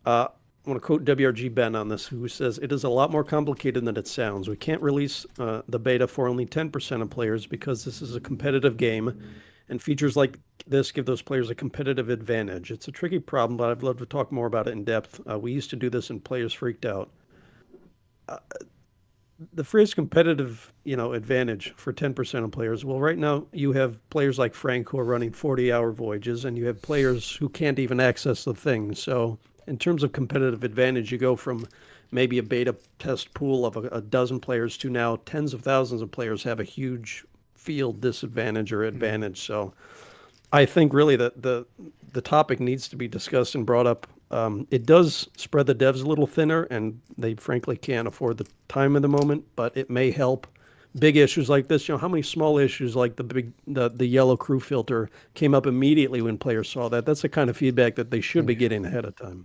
I want to quote WRG Ben on this, who says, it is a lot more complicated than it sounds. We can't release the beta for only 10% of players because this is a competitive game, and features like this give those players a competitive advantage. It's a tricky problem, but I'd love to talk more about it in depth. We used to do this and players freaked out. The phrase competitive, advantage for 10% of players. Well, right now you have players like Frank who are running 40-hour voyages, and you have players who can't even access the thing. So in terms of competitive advantage, you go from maybe a beta test pool of a dozen players to now tens of thousands of players have a huge field disadvantage or advantage. So I think really that the topic needs to be discussed and brought up. It does spread the devs a little thinner, and they frankly can't afford the time in the moment, but it may help. Big issues like this, how many small issues like the yellow crew filter came up immediately when players saw that? That's the kind of feedback that they should be getting ahead of time.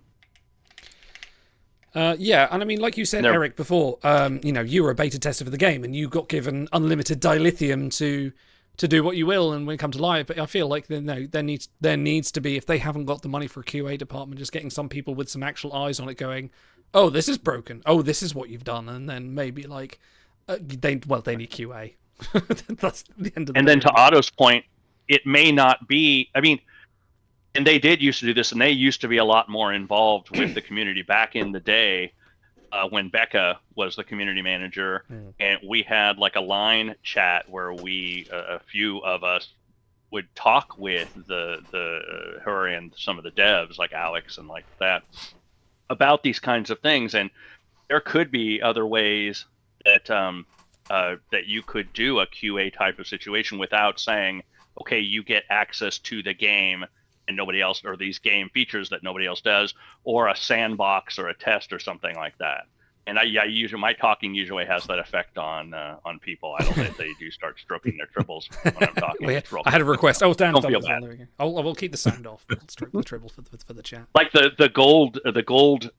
Yeah, and I mean, like you said, Eric, before, you were a beta tester for the game, and you got given unlimited dilithium to do what you will, and when it comes to live. But I feel like there needs to be, if they haven't got the money for a QA department, just getting some people with some actual eyes on it, going, "Oh, this is broken. Oh, this is what you've done," and then maybe like they need QA. That's the end of the And then to Otto's point, it may not be. I mean. And they did used to do this, and they used to be a lot more involved with the community back in the day when Becca was the community manager. And we had like a line chat where a few of us would talk with her and some of the devs, like Alex and like that, about these kinds of things. And there could be other ways that that you could do a QA type of situation without saying, okay, you get access to the game and nobody else, or these game features that nobody else does, or a sandbox or a test or something like that. And my talking usually has that effect on people. I don't think they do start stroking their triples when I'm talking. I had a request. Oh, Dan, don't feel bad. There we go. I will keep the sound off. I'll stroke the triple for the chat. Like the gold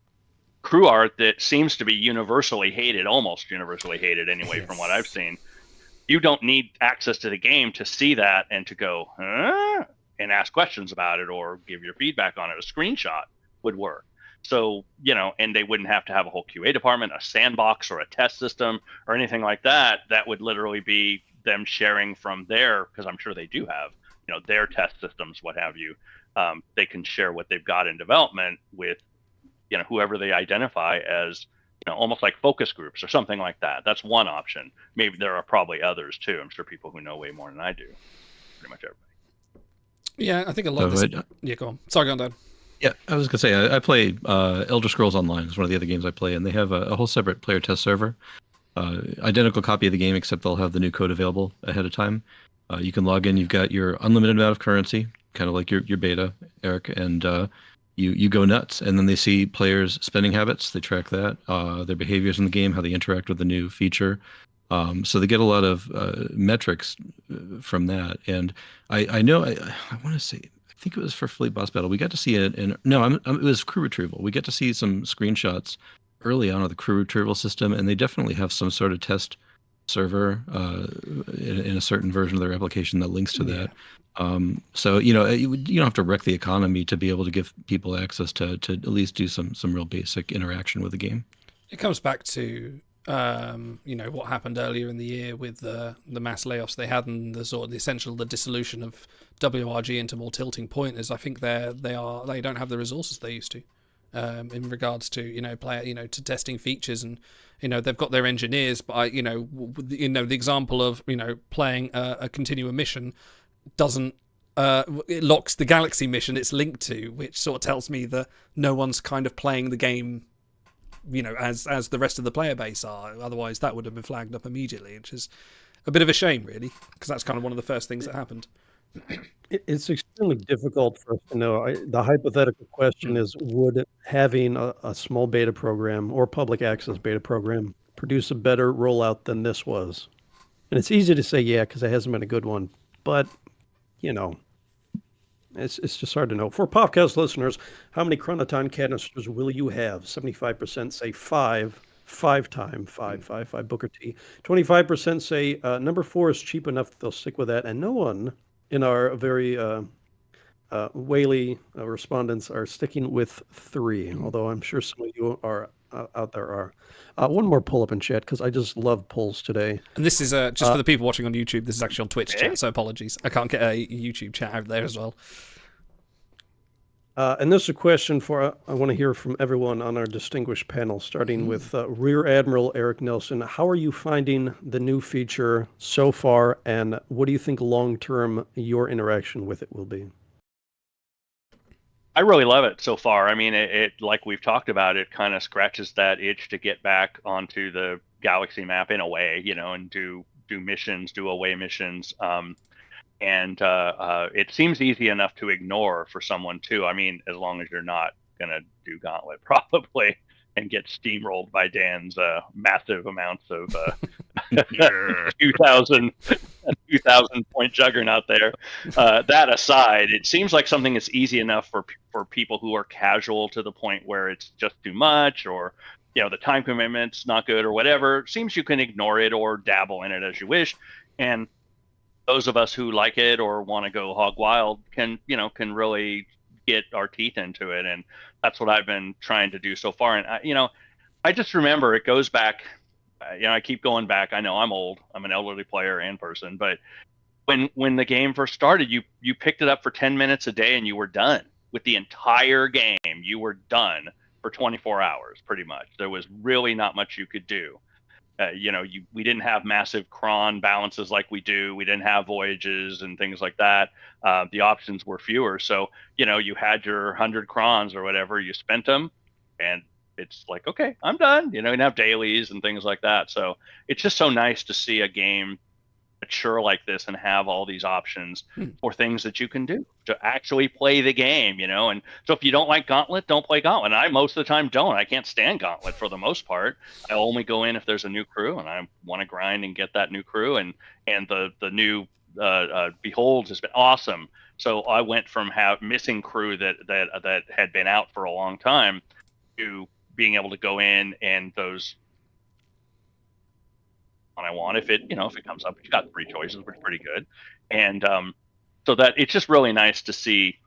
crew art that seems to be universally hated, almost universally hated anyway, from what I've seen. You don't need access to the game to see that and to go, huh? And ask questions about it or give your feedback on it. A screenshot would work. So, and they wouldn't have to have a whole QA department, a sandbox or a test system or anything like that. That would literally be them sharing from because I'm sure they do have, their test systems, what have you. They can share what they've got in development with, whoever they identify as, almost like focus groups or something like that. That's one option. Maybe there are probably others too. I'm sure people who know way more than I do. Pretty much everybody. Yeah, I think a lot of this... Yeah, go on. Sorry, go on, Dad. Yeah, I was going to say, I play Elder Scrolls Online. It's one of the other games I play, and they have a whole separate player test server. Identical copy of the game, except they'll have the new code available ahead of time. You can log in. You've got your unlimited amount of currency, kind of like your beta, Eric, and you go nuts. And then they see players' spending habits. They track that, their behaviors in the game, how they interact with the new feature. So they get a lot of metrics from that. And I know, I want to say, I think it was for Fleet Boss Battle. We got to see it it was crew retrieval. We get to see some screenshots early on of the crew retrieval system, and they definitely have some sort of test server in a certain version of their application that links to that. So you don't have to wreck the economy to be able to give people access to at least do some real basic interaction with the game. It comes back to what happened earlier in the year with the mass layoffs they had and the dissolution of WRG into more tilting pointers. I think they don't have the resources they used to in regards to to testing features, and they've got their engineers, but the example of playing a continuum mission doesn't it locks the Galaxy mission it's linked to, which sort of tells me that no one's kind of playing the game as the rest of the player base are. Otherwise that would have been flagged up immediately, which is a bit of a shame, really, because that's kind of one of the first things that happened. It's extremely difficult for us to know. The hypothetical question is, would having a small beta program or public access beta program produce a better rollout than this was? And it's easy to say, yeah, because it hasn't been a good one. But, it's just hard to know. For podcast listeners, how many Chronoton canisters will you have? 75% say 5 time, 5 Booker T. 25% say number 4 is cheap enough, they'll stick with that. And no one in our very whaley respondents are sticking with 3, although I'm sure some of you are out there are. One more pull up in chat, because I just love polls today. And this is just for the people watching on YouTube. This is actually on Twitch chat, so apologies. I can't get a YouTube chat out there as well. And this is a question I want to hear from everyone on our distinguished panel, starting with Rear Admiral Eric Nelson. How are you finding the new feature so far, and what do you think long-term your interaction with it will be? I really love it so far. I mean, it like we've talked about, it kind of scratches that itch to get back onto the Galaxy map in a way, and do missions, do away missions. And it seems easy enough to ignore for someone too. I mean, as long as you're not gonna do Gauntlet probably and get steamrolled by Dan's massive amounts of 2,000 point juggernaut there. That aside, it seems like something that's easy enough for people who are casual to the point where it's just too much, or the time commitment's not good, or whatever. It seems you can ignore it or dabble in it as you wish, and those of us who like it or want to go hog wild can really get our teeth into it. And that's what I've been trying to do so far. And I just remember it goes back, I keep going back. I know I'm old, I'm an elderly player and person, but when the game first started, you picked it up for 10 minutes a day and you were done with the entire game. You were done for 24 hours, pretty much. There was really not much you could do. We didn't have massive cron balances like we do. We didn't have voyages and things like that. The options were fewer. So, you had your 100 crons or whatever, you spent them, and it's like, okay, I'm done. You didn't have dailies and things like that. So it's just so nice to see a game mature like this and have all these options for things that you can do to actually play the game, and so if you don't like Gauntlet, don't play Gauntlet. And I most of the time don't. I can't stand Gauntlet for the most part. I only go in if there's a new crew and I want to grind and get that new crew, and the new Beholds has been awesome. So I went from missing crew that had been out for a long time to being able to go in and those I want if it comes up. You got 3 choices, which is pretty good, and so that it's just really nice to see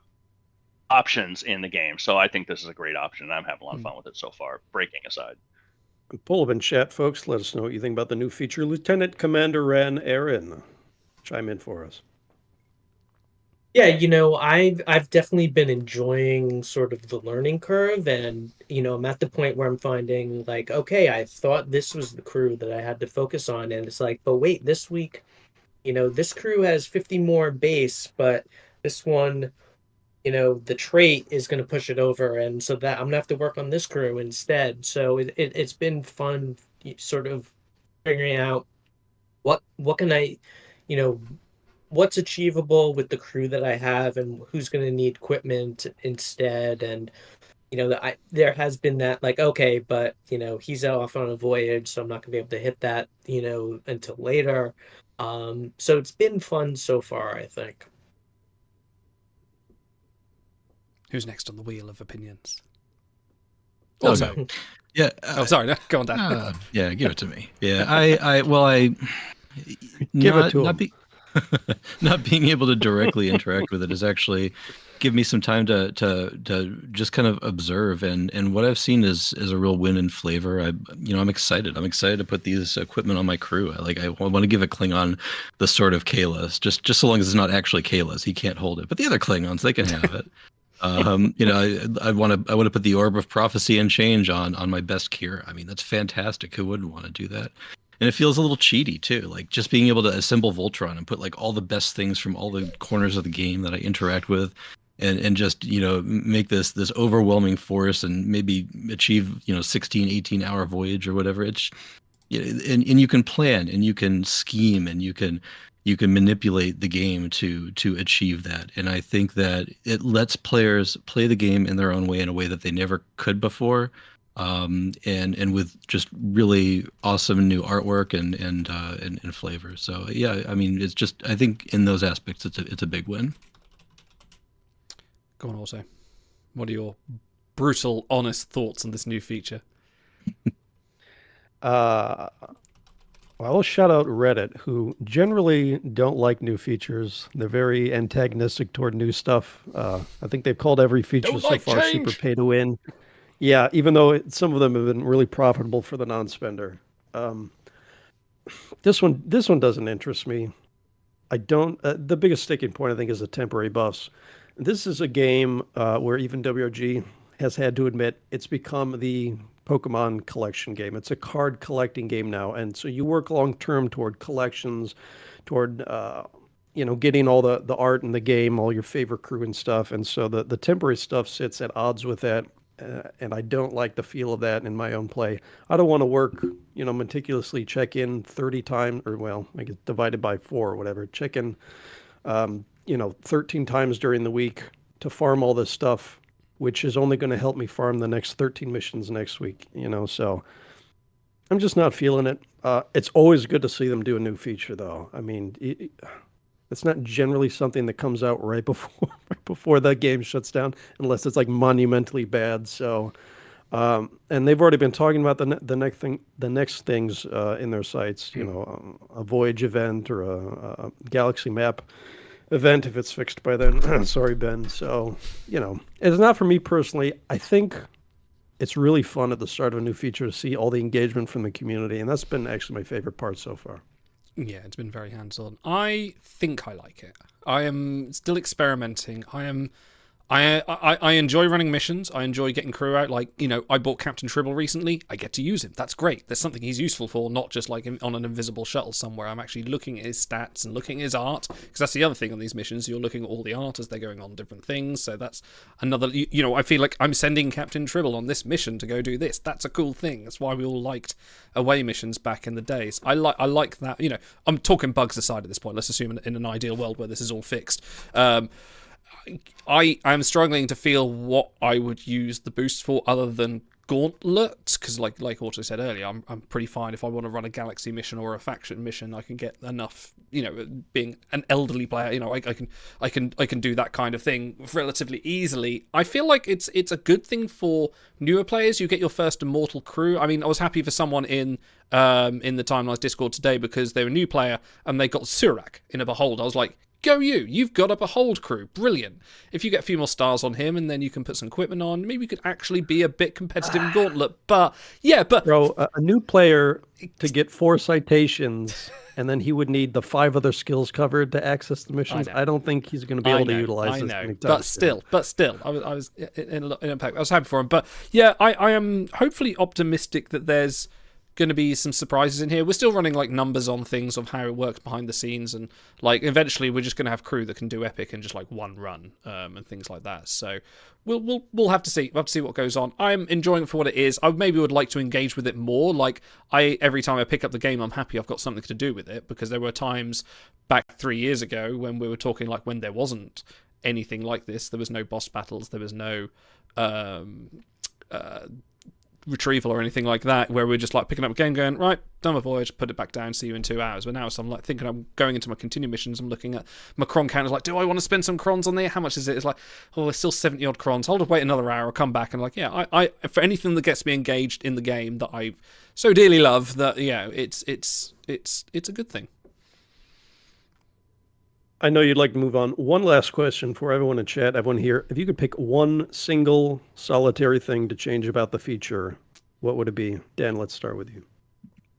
options in the game. So I think this is a great option. I'm having a lot of fun with it so far, breaking aside. Pull up in chat, folks. Let us know what you think about the new feature. Lieutenant Commander Ran Aaron, chime in for us. Yeah, I've definitely been enjoying sort of the learning curve, and I'm at the point where I'm finding like, okay, I thought this was the crew that I had to focus on, and it's like, but wait, this week, this crew has 50 more base, but this one, the trait is going to push it over, and so that I'm gonna have to work on this crew instead. So it's been fun, sort of figuring out what can I, what's achievable with the crew that I have, and who's going to need equipment instead. And there has been that, like, okay, but he's off on a voyage, so I'm not going to be able to hit that until later. So it's been fun so far, I think. Who's next on the wheel of opinions? Also, Yeah. Oh, sorry. No, go on, Dan. Yeah, give it to me. Yeah, I Give it to not him. be not being able to directly interact with it is actually give me some time to just kind of observe, and what I've seen is a real win in flavor. I'm excited. I'm excited to put these equipment on my crew. I want to give a Klingon the sort of Kalas, just so long as it's not actually Kalas. He can't hold it, but the other Klingons, they can have it. I want to put the Orb of Prophecy and Change on my best Kira. I mean, that's fantastic. Who wouldn't want to do that? And it feels a little cheaty too, like just being able to assemble Voltron and put like all the best things from all the corners of the game that I interact with, and just make this overwhelming force and maybe achieve 16, 18 hour voyage or whatever. It's and you can plan and you can scheme and you can manipulate the game to achieve that. And I think that it lets players play the game in their own way, in a way that they never could before. And with just really awesome new artwork and flavor. So yeah, I mean, it's just, I think in those aspects, it's a big win. Go on, also. What are your brutal, honest thoughts on this new feature? Well, I'll shout out Reddit, who generally don't like new features. They're very antagonistic toward new stuff. I think they've called every feature so far super pay to win. Yeah, even though some of them have been really profitable for the non-spender. This one doesn't interest me. I don't. The biggest sticking point, I think, is the temporary buffs. This is a game where even WRG has had to admit it's become the Pokemon collection game. It's a card collecting game now, and so you work long term toward collections, toward getting all the art in the game, all your favorite crew and stuff. And so the temporary stuff sits at odds with that. And I don't like the feel of that in my own play. I don't want to work, meticulously check in 30 times, or well, I guess divided by 4 or whatever. Check in, 13 times during the week to farm all this stuff, which is only going to help me farm the next 13 missions next week. So I'm just not feeling it. It's always good to see them do a new feature, though. I mean, it's not generally something that comes out right before the game shuts down, unless it's like monumentally bad. So, and they've already been talking about the next things in their sites. A voyage event or a galaxy map event if it's fixed by then. Sorry, Ben. So, it's not for me personally. I think it's really fun at the start of a new feature to see all the engagement from the community, and that's been actually my favorite part so far. Yeah, it's been very hands-on. I think I like it. I am still experimenting. I enjoy running missions. I enjoy getting crew out. Like, I bought Captain Tribble recently. I get to use him. That's great. There's something he's useful for, not just like on an invisible shuttle somewhere. I'm actually looking at his stats and looking at his art, because that's the other thing on these missions. You're looking at all the art as they're going on different things. So that's another, I feel like I'm sending Captain Tribble on this mission to go do this. That's a cool thing. That's why we all liked away missions back in the days. I like that. I'm talking bugs aside at this point. Let's assume in an ideal world where this is all fixed. I'm struggling to feel what I would use the boost for other than Gauntlet, because like Otto said earlier, I'm pretty fine if I want to run a galaxy mission or a faction mission. I can get enough, being an elderly player, I can do that kind of thing relatively easily. I feel like it's a good thing for newer players. You get your first immortal crew. I mean, I was happy for someone in the Timelines Discord today because they're a new player and they got Surak in a Behold. I was like, go you! You've got a Behold crew. Brilliant. If you get a few more stars on him and then you can put some equipment on, maybe you could actually be a bit competitive in Gauntlet. But Bro, a new player to get 4 citations and then he would need the 5 other skills covered to access the missions. I don't think he's going to be able to utilize this. I know, but still, I was in impact. I was happy for him. But yeah, I am hopefully optimistic that there's going to be some surprises in here. We're still running like numbers on things of how it works behind the scenes, and like eventually we're just going to have crew that can do epic in just like one run and things like that. So we'll have to see. We'll have to see what goes on. I'm enjoying it for what it is. I maybe would like to engage with it more. Like every time I pick up the game, I'm happy I've got something to do with it, because there were times back 3 years ago when we were talking like when there wasn't anything like this. There was no boss battles. There was no retrieval or anything like that, where we're just like picking up a game, going, right, done my voyage, put it back down, see you in 2 hours. But now, so I'm like thinking I'm going into my continue missions, I'm looking at my cron counters, like, do I want to spend some crons on there? How much is it? It's like, oh, there's still 70 odd crons. I'll just wait another hour, I'll come back, and like, yeah, I for anything that gets me engaged in the game that I so dearly love, that it's a good thing. I know you'd like to move on. One last question for everyone in chat, everyone here. If you could pick one single solitary thing to change about the feature, what would it be? Dan, let's start with you.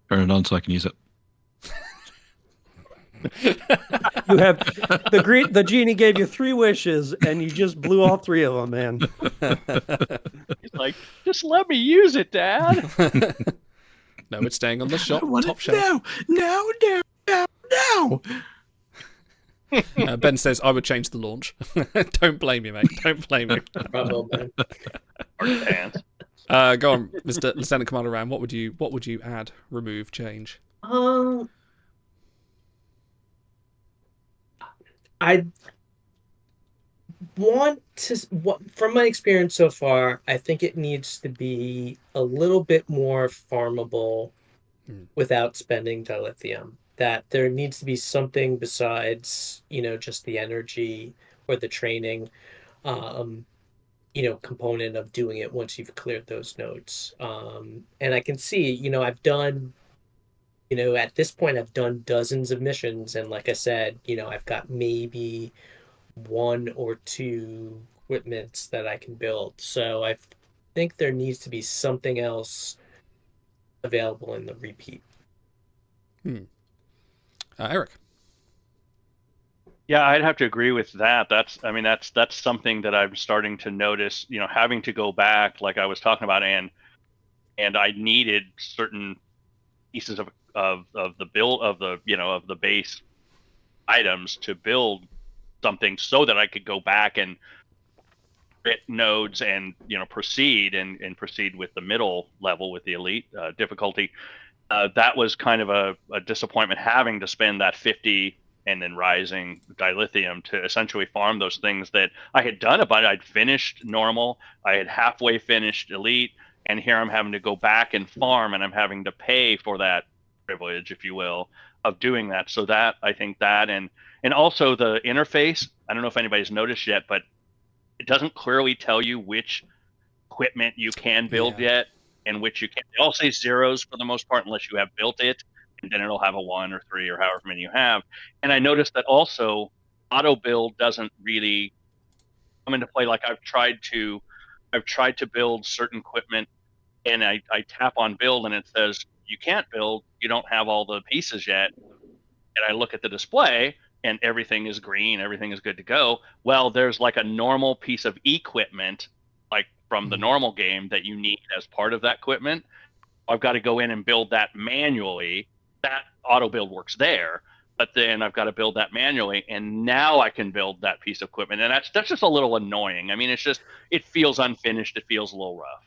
Turn it on so I can use it. You have the genie gave you 3 wishes, and you just blew all 3 of them, man. He's like, just let me use it, Dad. No, it's staying on the top shelf. No. Ben says, I would change the launch. Don't blame me, mate. Don't blame me. Bravo, man. Go on, Mr. Lieutenant Commander Ram. What would you add, remove, change? I want to, from my experience so far, I think it needs to be a little bit more farmable without spending dilithium. That there needs to be something besides, just the energy or the training, component of doing it once you've cleared those nodes. And I can see, I've done, at this point, I've done dozens of missions. And like I said, I've got maybe 1 or 2 equipments that I can build. So I think there needs to be something else available in the repeat. Eric. Yeah, I'd have to agree with that. That's something that I'm starting to notice, having to go back, like I was talking about, and I needed certain pieces of the build of the base items to build something so that I could go back and fit nodes and proceed with the middle level with the elite difficulty. That was kind of a disappointment, having to spend that 50 and then rising dilithium to essentially farm those things that I had done about it. I'd finished normal, I had halfway finished elite, and here I'm having to go back and farm, and I'm having to pay for that privilege, if you will, of doing that. So that, I think that, and also the interface, I don't know if anybody's noticed yet, but it doesn't clearly tell you which equipment you can build yet and which you can't. They all say zeros for the most part, unless you have built it, and then it'll have a 1 or 3 or however many you have. And I noticed that also auto build doesn't really come into play. Like I've tried to build certain equipment, and I tap on build, and it says you can't build, you don't have all the pieces yet. And I look at the display, and everything is green, everything is good to go. Well, there's like a normal piece of equipment, like from the normal game, that you need as part of that equipment. I've got to go in and build that manually. That auto build works there, but then I've got to build that manually, and now I can build that piece of equipment. And that's just a little annoying. I mean, it feels unfinished. It feels a little rough.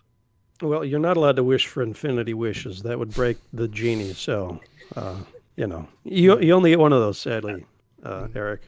Well, you're not allowed to wish for infinity wishes. That would break the genie. So, you only get one of those, sadly, Eric.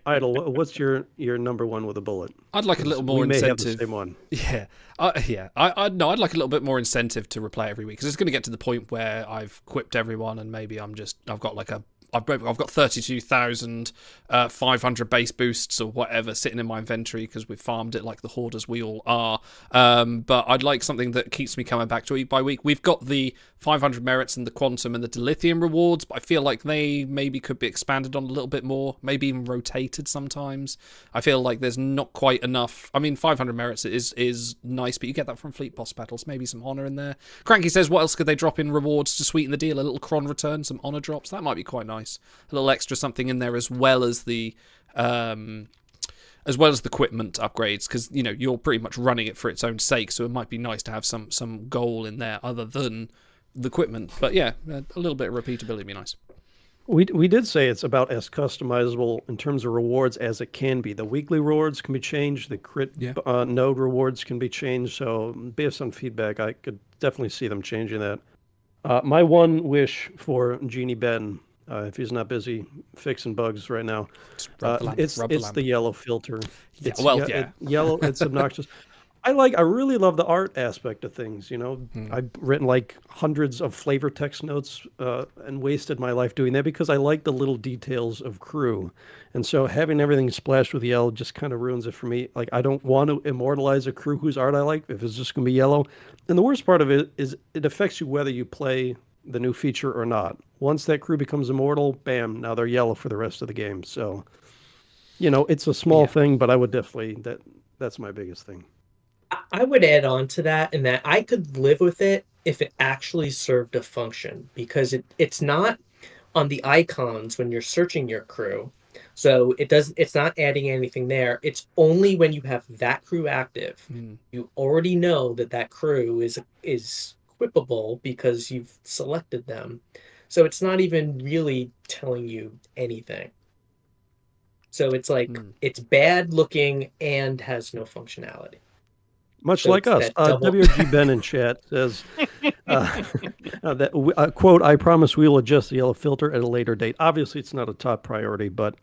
Idle, what's your number 1 with a bullet? I'd like a little more we may incentive. have the same one. Yeah, I'd like a little bit more incentive to replay every week, because it's going to get to the point where I've equipped everyone, and maybe I've got 32,500 base boosts or whatever sitting in my inventory because we've farmed it like the hoarders we all are. But I'd like something that keeps me coming back to week by week. We've got the 500 merits and the quantum and the dilithium rewards, but I feel like they maybe could be expanded on a little bit more, maybe even rotated sometimes. I feel like there's not quite enough. I mean, 500 merits is nice, but you get that from fleet boss battles, maybe some honor in there. Cranky says, what else could they drop in rewards to sweeten the deal? A little cron return, some honor drops, that might be quite nice. A little extra something in there, as well as the equipment upgrades, because you're pretty much running it for its own sake, so it might be nice to have some goal in there other than the equipment. But yeah, a little bit of repeatability would be nice. We did say it's about as customizable in terms of rewards as it can be. The weekly rewards can be changed. The crit node rewards can be changed. So based on feedback, I could definitely see them changing that. My one wish for Genie Ben, if he's not busy fixing bugs right now, it's the yellow filter. Yeah, Yellow. It's obnoxious. I really love the art aspect of things. I've written like hundreds of flavor text notes and wasted my life doing that because I like the little details of crew. And so having everything splashed with yellow just kind of ruins it for me. Like I don't want to immortalize a crew whose art I like if it's just going to be yellow. And the worst part of it is it affects you whether you play the new feature or not. Once that crew becomes immortal, bam, now they're yellow for the rest of the game. So, it's a small thing, but I would definitely, that's my biggest thing. I would add on to that in that I could live with it if it actually served a function, because it's not on the icons when you're searching your crew. So it's not adding anything there. It's only when you have that crew active. You already know that crew is equipable because you've selected them. So it's not even really telling you anything. So it's like it's bad looking and has no functionality. Much So like us. WRG Ben in chat says, that, quote, I promise we will adjust the yellow filter at a later date. Obviously, it's not a top priority, but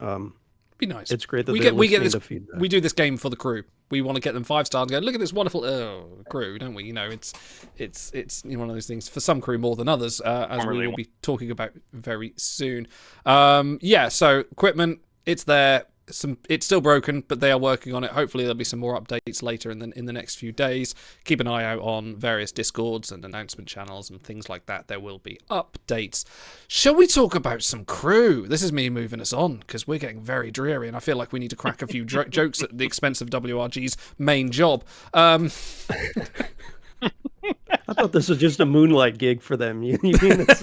be nice. It's great that we get this. Feedback. We do this game for the crew. We want to get them 5 stars and go, look at this wonderful crew, don't we? It's one of those things for some crew more than others, as we will be talking about very soon. So equipment, it's there. It's still broken, but they are working on it. Hopefully there'll be some more updates later in the next few days. Keep an eye out on various Discords and announcement channels and things like that. There will be updates. Shall we talk about some crew? This is me moving us on because we're getting very dreary and I feel like we need to crack a few jokes at the expense of WRG's main job. I thought this was just a moonlight gig for them. You mean this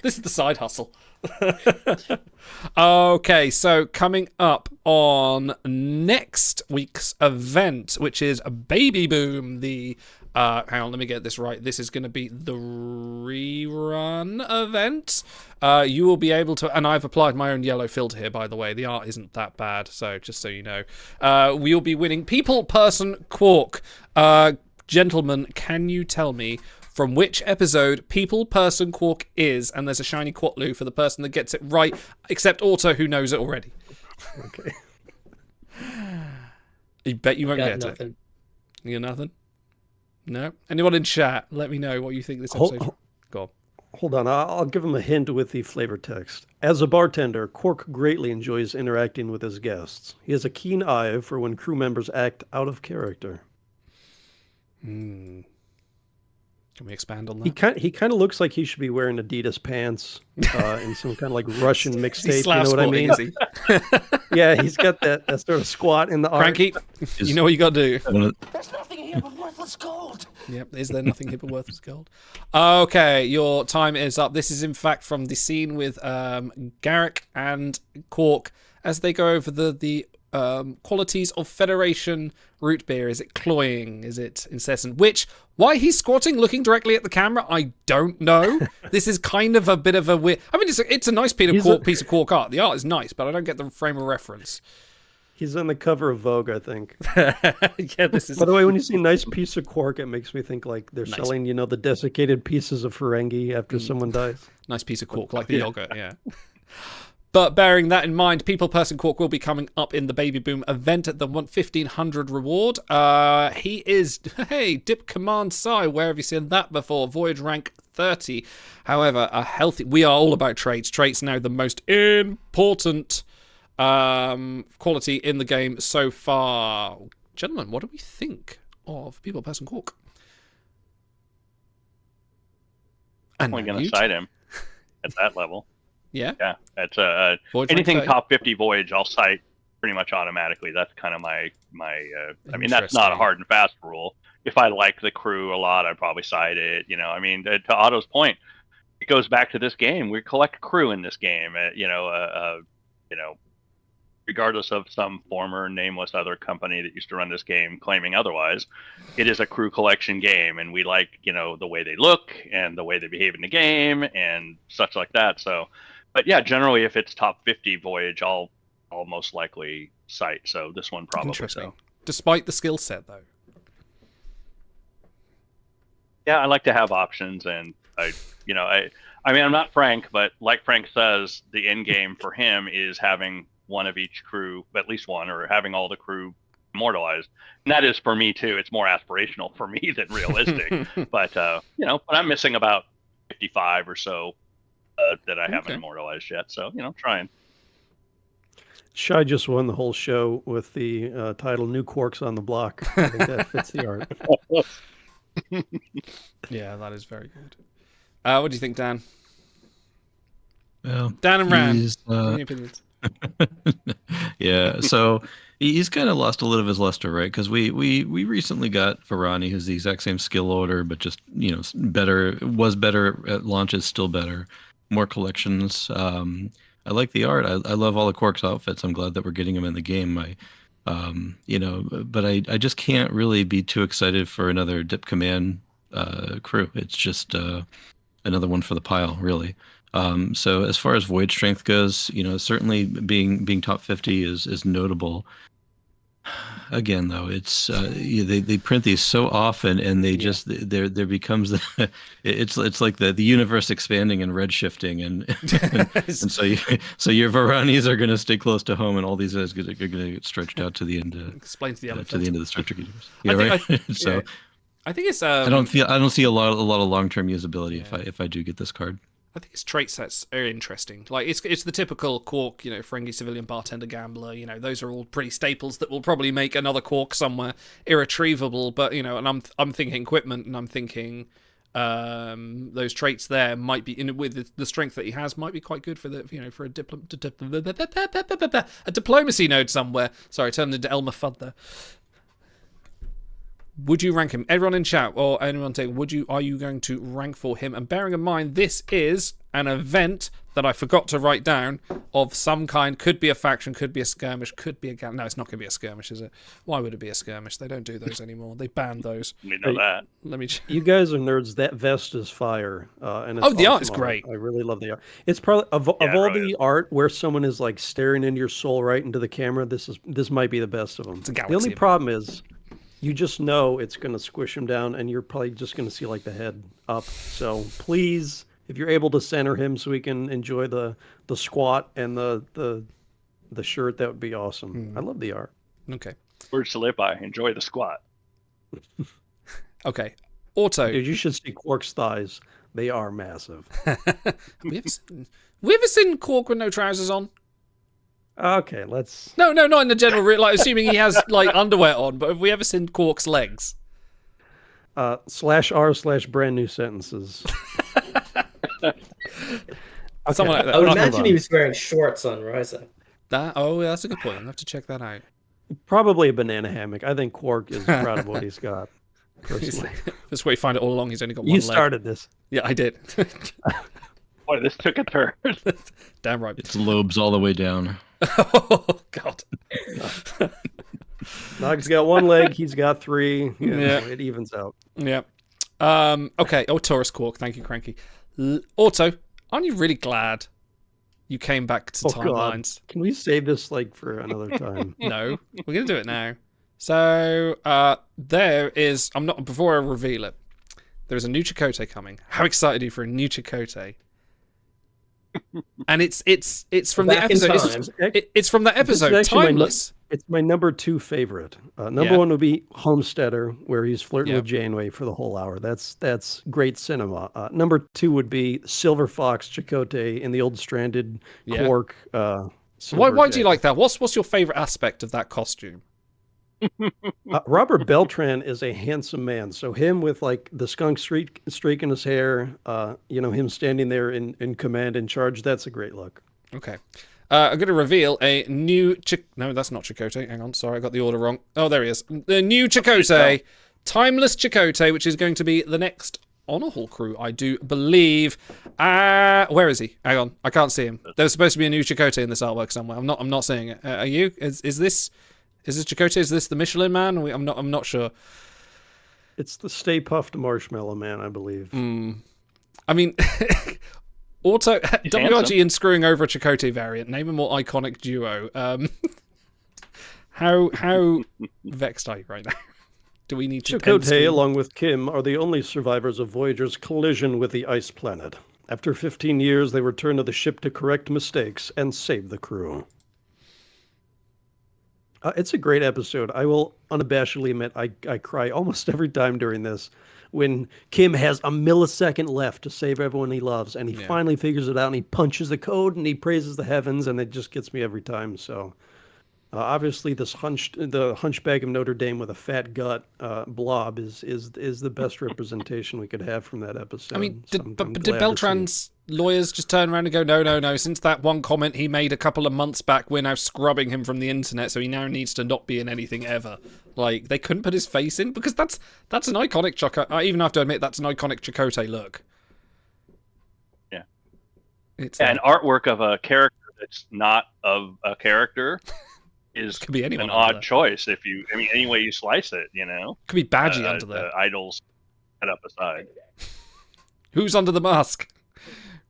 is the side hustle. Okay, so coming up on next week's event, which is Baby Boom, the hang on, let me get this right. This is going to be the rerun event. You will be able to, and I've applied my own yellow filter here, by the way. The art isn't that bad, so just so you know. We'll be winning People, Person, Quark. Gentlemen, can you tell me from which episode People, Person, Quark is? And there's a shiny Quatloo for the person that gets it right, except Auto, who knows it already. Okay. You bet you won't get nothing. it. You got nothing? No? Anyone in chat? Let me know what you think this episode. Go on. Hold on, I'll give him a hint with the flavor text. As a bartender, Quark greatly enjoys interacting with his guests. He has a keen eye for when crew members act out of character. Can we expand on that? He kind of looks like he should be wearing Adidas pants in some kind of like Russian mixtape. You know what I mean? Yeah, he's got that sort of squat in the arm. Cranky, you know what you got to do. There's nothing here but worthless gold. Yep, is there nothing here but worthless gold? Okay, your time is up. This is in fact from the scene with Garrick and Quark as they go over the qualities of Federation root beer. Is it cloying? Is it incessant? Why he's squatting looking directly at the camera, I don't know. This is kind of a bit of a weird... I mean, it's a nice piece of Quark art. The art is nice, but I don't get the frame of reference. He's on the cover of Vogue, I think. Yeah, this is... By the way, when you see nice piece of Quark, it makes me think like they're selling, the desiccated pieces of Ferengi after someone dies. Nice piece of Quark, like the yogurt, yeah. But bearing that in mind, People, Person, Quark will be coming up in the Baby Boom event at the 1500 reward. He is, Dip Command Psi. Where have you seen that before? Voyage rank 30. However, we are all about traits. Traits now the most important quality in the game so far. Gentlemen, what do we think of People, Person, Quark? I'm going to cite him at that level. Yeah, that's anything top 50 Voyage I'll cite pretty much automatically. That's kind of my I mean, that's not a hard and fast rule. If I like the crew a lot, I'd probably cite it. I mean, to Otto's point, it goes back to this game. We collect crew in this game. Regardless of some former nameless other company that used to run this game claiming otherwise, it is a crew collection game, and we like the way they look and the way they behave in the game and such like that. So. But yeah, generally, if it's top 50 Voyage, I'll most likely cite. So this one probably. Interesting. Despite the skill set, though. Yeah, I like to have options, and I mean, I'm not Frank, but like Frank says, the end game for him is having one of each crew, at least one, or having all the crew immortalized. And that is for me too. It's more aspirational for me than realistic. But but I'm missing about 55 or so that I haven't immortalized yet. So trying. Shy just won the whole show with the title "New Quarks on the Block." I think that fits the art. Yeah, that is very good. What do you think, Dan? Well, Dan and Ran, he's, any opinions? Yeah, so he's kind of lost a little of his luster, right? Because we recently got Varani, who's the exact same skill order, but just better, was better at launches, still better, more collections. I like the art. I love all the Quark's outfits. I'm glad that we're getting them in the game. But I just can't really be too excited for another Dip Command crew. It's just another one for the pile, really. So as far as Void Strength goes, certainly being top 50 is notable. Again, though, it's they print these so often, and they just there becomes it's like the universe expanding and redshifting, and so your Varanis are going to stay close to home, and all these guys are going to get stretched out to the end. Explains the to the end of the Star Trek universe. Yeah, I think it's. I don't see a lot of long-term usability if I do get this card. I think its trait sets are interesting. Like it's the typical Quark, Ferengi civilian bartender gambler. Those are all pretty staples that will probably make another Quark somewhere irretrievable. But and I'm thinking equipment, and I'm thinking those traits there might be with the strength that he has might be quite good for for a diplomacy node somewhere. Sorry, I turned into Elmer Fudd there. Would you rank him? Everyone in chat or anyone saying, are you going to rank for him? And bearing in mind, this is an event that I forgot to write down of some kind. Could be a faction, could be a skirmish, could be a... No, it's not going to be a skirmish, is it? Why would it be a skirmish? They don't do those anymore. They banned those. We know that. Let me... You guys are nerds. That vest is fire. And it's the art is awesome great. I really love the art. It's probably, of all the art where someone is like staring into your soul right into the camera, this might be the best of them. It's a galaxy the only problem is... you just know it's going to squish him down, and you're probably just going to see like the head up. So please, if you're able to center him so we can enjoy the squat and the shirt, that would be awesome. I love the art. Okay. Words to live by. Enjoy the squat. Okay. Auto. Dude, you should see Quark's thighs. They are massive. Have we ever seen Quark with no trousers on? Okay, let's... No, not in the general... Like, assuming he has, like, underwear on, but have we ever seen Quark's legs? /r/brand new sentences. Okay. Someone like that. I would imagine he was wearing shorts on Ryza. That's a good point. I'll have to check that out. Probably a banana hammock. I think Quark is proud of what he's got, personally. That's where you find it all along. He's only got one leg. You started this. Yeah, I did. Boy, this took a turn. Damn right. Its lobes all the way down. Oh, God. Nog's got one leg, he's got three. It evens out. Yeah. Okay. Oh, Taurus Quark. Thank you, Cranky. Auto, aren't you really glad you came back to Timelines? God. Can we save this for another time? No, we're going to do it now. So, there is... Before I reveal it, there's a new Chakotay coming. How excited are you for a new Chakotay? And it's from the episode. It's from that episode, Timeless. It's my number 2 favorite. Number 1 would be Homesteader, where he's flirting with Janeway for the whole hour. That's great cinema. Number 2 would be Silver Fox Chakotay in the old stranded Quark. Why do you like that? What's your favorite aspect of that costume? Robert Beltran is a handsome man. So him with the skunk streak in his hair, him standing there in command, in charge, that's a great look. Okay. I'm going to reveal a new... No, that's not Chakotay. Hang on. Sorry, I got the order wrong. Oh, there he is. The new Chakotay. Timeless Chakotay, which is going to be the next Honor Hall crew, I do believe. Where is he? Hang on. I can't see him. There's supposed to be a new Chakotay in this artwork somewhere. I'm not seeing it. Are you? Is this Chakotay? Is this the Michelin Man? I'm not sure. It's the Stay Puffed Marshmallow Man, I believe. I mean, Auto WRG and screwing over a Chakotay variant. Name a more iconic duo. How vexed are you right now? Do we need to... Chakotay, along with Kim, are the only survivors of Voyager's collision with the ice planet. After 15 years, they return to the ship to correct mistakes and save the crew. It's a great episode. I will unabashedly admit I cry almost every time during this when Kim has a millisecond left to save everyone he loves, and he finally figures it out, and he punches the code, and he praises the heavens, and it just gets me every time. So obviously, the Hunchback of Notre Dame with a fat gut blob is the best representation we could have from that episode. I mean, So did I'm glad to see. Beltran's lawyers just turn around and go, no, since that one comment he made a couple of months back, we're now scrubbing him from the internet, so he now needs to not be in anything ever. Like, they couldn't put his face in? Because that's an iconic Chakotay. I even have to admit, that's an iconic Chakotay look. Yeah. It's and artwork of a character that's not of a character is could be anyone an under odd there. choice. Any way you slice it, Could be Badgie under there. The idols set up aside. Who's under the mask?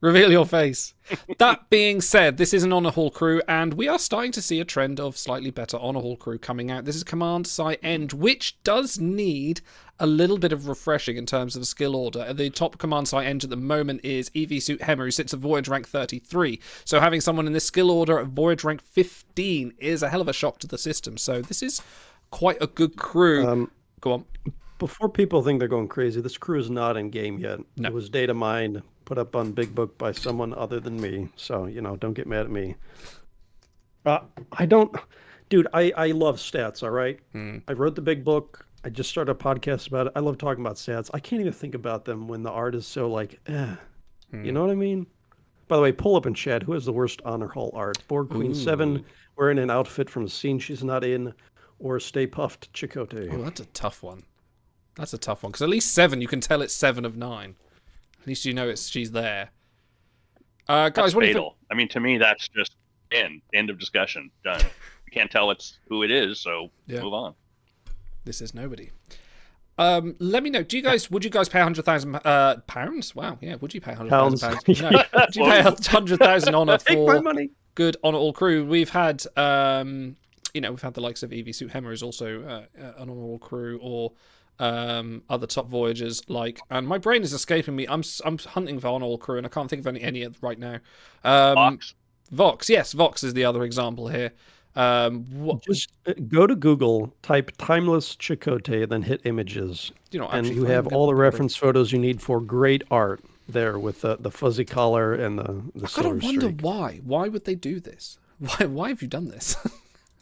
Reveal your face. That being said, this is an Honor Hall crew, and we are starting to see a trend of slightly better Honor Hall crew coming out. This is Command Psi End, which does need a little bit of refreshing in terms of skill order. The top Command Psi End at the moment is EV Suit Hemmer, who sits at Voyage rank 33. So having someone in this skill order at Voyage rank 15 is a hell of a shock to the system. So this is quite a good crew. Go on. Before people think they're going crazy, this crew is not in game yet. No. It was data mined, put up on Big Book by someone other than me. So, don't get mad at me. I love stats, all right? I wrote the Big Book. I just started a podcast about it. I love talking about stats. I can't even think about them when the art is so You know what I mean? By the way, pull up in chat. Who has the worst Honor Hall art? Borg Queen 7 wearing an outfit from a scene she's not in, or Stay Puffed Chakotay? Oh, that's a tough one. That's a tough one, because at least 7, you can tell it's 7 of 9. At least you know she's there. Guys, That's what do you fatal. I mean, to me, that's just end of discussion. Done. You can't tell it's who it is, so move on. This is nobody. Let me know. Would you guys pay 100,000 pounds? Wow, yeah. Would you pay 100,000 pounds? No. Would you pay 100,000 honor for good Honor All crew? We've had, we've had the likes of EV Suit Hemmer is also an Honor All crew, or other top voyagers and my brain is escaping me. I'm hunting for Honor All crew and I can't think of any right now. Vox, yes, Vox is the other example here. Just go to Google, type timeless Chakotay, then hit images, and you have all the reference photos you need for great art there with the fuzzy collar and the silver streak. I gotta wonder why would they do this? Why have you done this?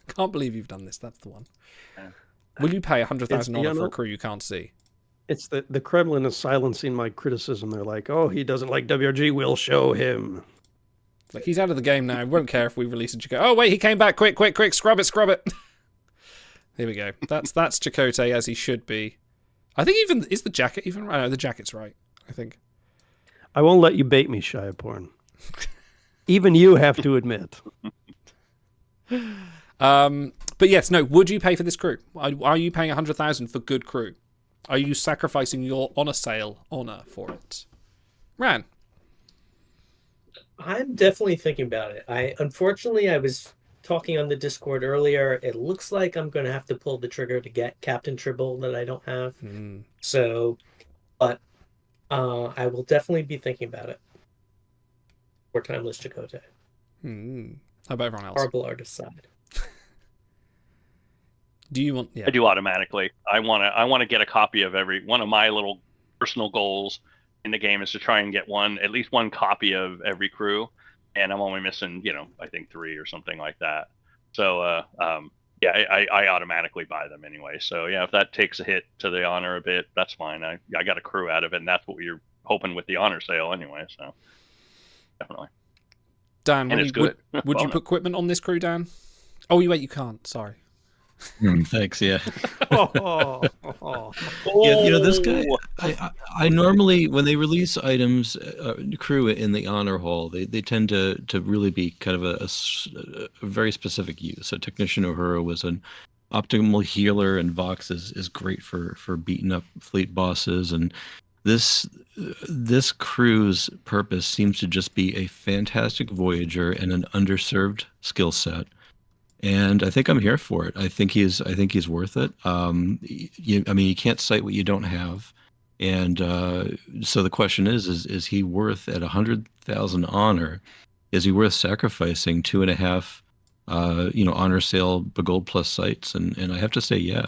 Can't believe you've done this. That's the one. Will you pay 100,000 honor for a crew you can't see? It's the Kremlin is silencing my criticism. They're like, oh, he doesn't like WRG, we'll show him. Like, he's out of the game now. Won't care if we release a Chakotay. Oh, wait, he came back. Quick, scrub it. Here we go. That's Chakotay as he should be. I think is the jacket even right? No, the jacket's right, I think. I won't let you bait me, Shiaporn. Even you have to admit. But yes, no, would you pay for this crew? Are you paying 100,000 for good crew? Are you sacrificing your honor for it? Ran. I'm definitely thinking about it. Unfortunately, I was talking on the Discord earlier. It looks like I'm going to have to pull the trigger to get Captain Tribble that I don't have. So, but I will definitely be thinking about it. For Timeless Chakotay. How about everyone else? Horrible artist side. Do you want? Yeah. I do automatically. I want to get a copy of every one of my little personal goals in the game is to try and get at least one copy of every crew, and I'm only missing, I think 3 or something like that. So, I automatically buy them anyway. So yeah, if that takes a hit to the honor a bit, that's fine. I got a crew out of it, and that's what you're hoping with the honor sale anyway. So definitely. Dan, and it's good. Would you put equipment on this crew, Dan? Oh, wait, you can't. Sorry. Thanks. Yeah. This guy. I normally, when they release items, crew in the honor hall, they tend to really be kind of a very specific use. So Technician Uhura was an optimal healer, and Vox is great for beating up fleet bosses. And this crew's purpose seems to just be a fantastic Voyager and an underserved skill set. And I think I'm here for it. I think he's worth it. You can't cite what you don't have, and so the question is he worth at 100,000 honor? Is he worth sacrificing 2.5 honor sale Gold Plus sites, and I have to say, yeah.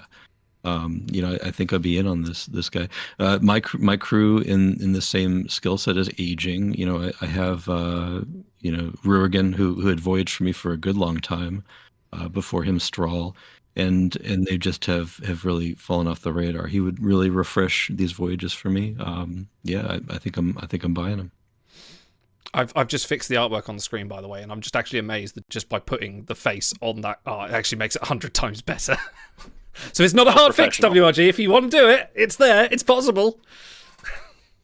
I think I'd be in on this guy. My crew in the same skill set is aging. I have Rurigan who had voyaged for me for a good long time before him Strahl, and they just have really fallen off the radar. He would really refresh these voyages for me. I think I'm buying him. I've just fixed the artwork on the screen, by the way, and I'm just actually amazed that just by putting the face on that art, it actually makes it 100 times better. So it's not a hard fix, WRG. If you want to do it, it's there. It's possible.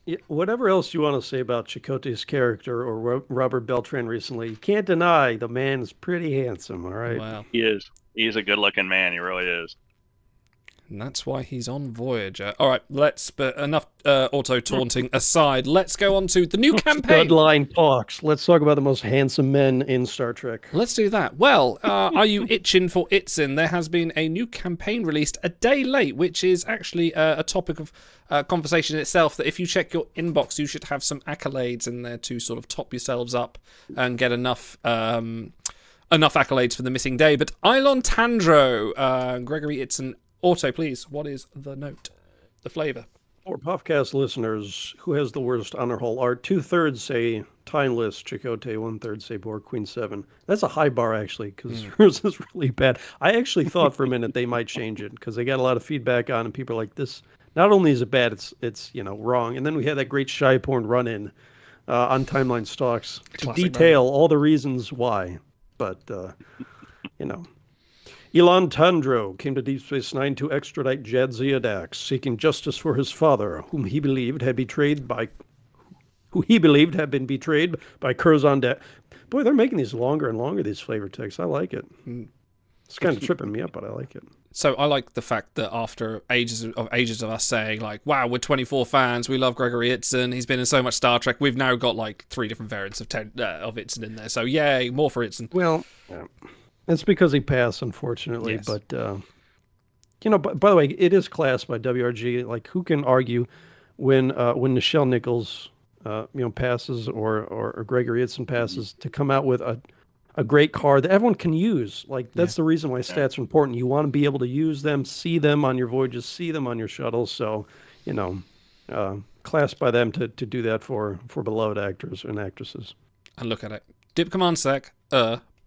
Yeah, whatever else you want to say about Chakotay's character or Robert Beltran recently, you can't deny the man's pretty handsome, all right? Wow. He is. He's a good-looking man. He really is. And that's why he's on Voyager. All right, but enough auto-taunting aside. Let's go on to the new campaign. Bloodline talks. Let's talk about the most handsome men in Star Trek. Let's do that. Well, are you itching for Itzin? There has been a new campaign released a day late, which is actually a topic of conversation in itself, that if you check your inbox, you should have some accolades in there to sort of top yourselves up and get enough accolades for the missing day. But Ilon Tandro, Gregory Itzin, Auto, please. What is the note? The flavor? For Puffcast listeners, who has the worst honor hall art? 2/3 say Timeless Chakotay, 1/3 say Borg Queen 7. That's a high bar, actually, because hers is really bad. I actually thought for a minute they might change it, because they got a lot of feedback on it, and people are like, this, not only is it bad, it's wrong. And then we had that great shy porn run-in on Timeline Stocks to detail all the reasons why. But, Elon Tandro came to Deep Space Nine to extradite Jadzia Dax, seeking justice for his father, whom he believed had been betrayed by Curzon Dax. Boy, they're making these longer and longer, these flavor texts. I like it. It's kind of tripping me up, but I like it. So I like the fact that after ages of us saying, like, wow, we're 24 fans, we love Gregory Itzin, he's been in so much Star Trek, we've now got like 3 different variants of Itzin in there. So yay, more for Itzin. Well, yeah. It's because he passed, unfortunately. Yes. But, by the way, it is classed by WRG. Like, who can argue when Nichelle Nichols, passes or Gregory Itzin passes to come out with a great card that everyone can use? Like, that's the reason why stats are important. You want to be able to use them, see them on your voyages, see them on your shuttles. So, classed by them to do that for beloved actors and actresses. And look at it. Dip Command Sec,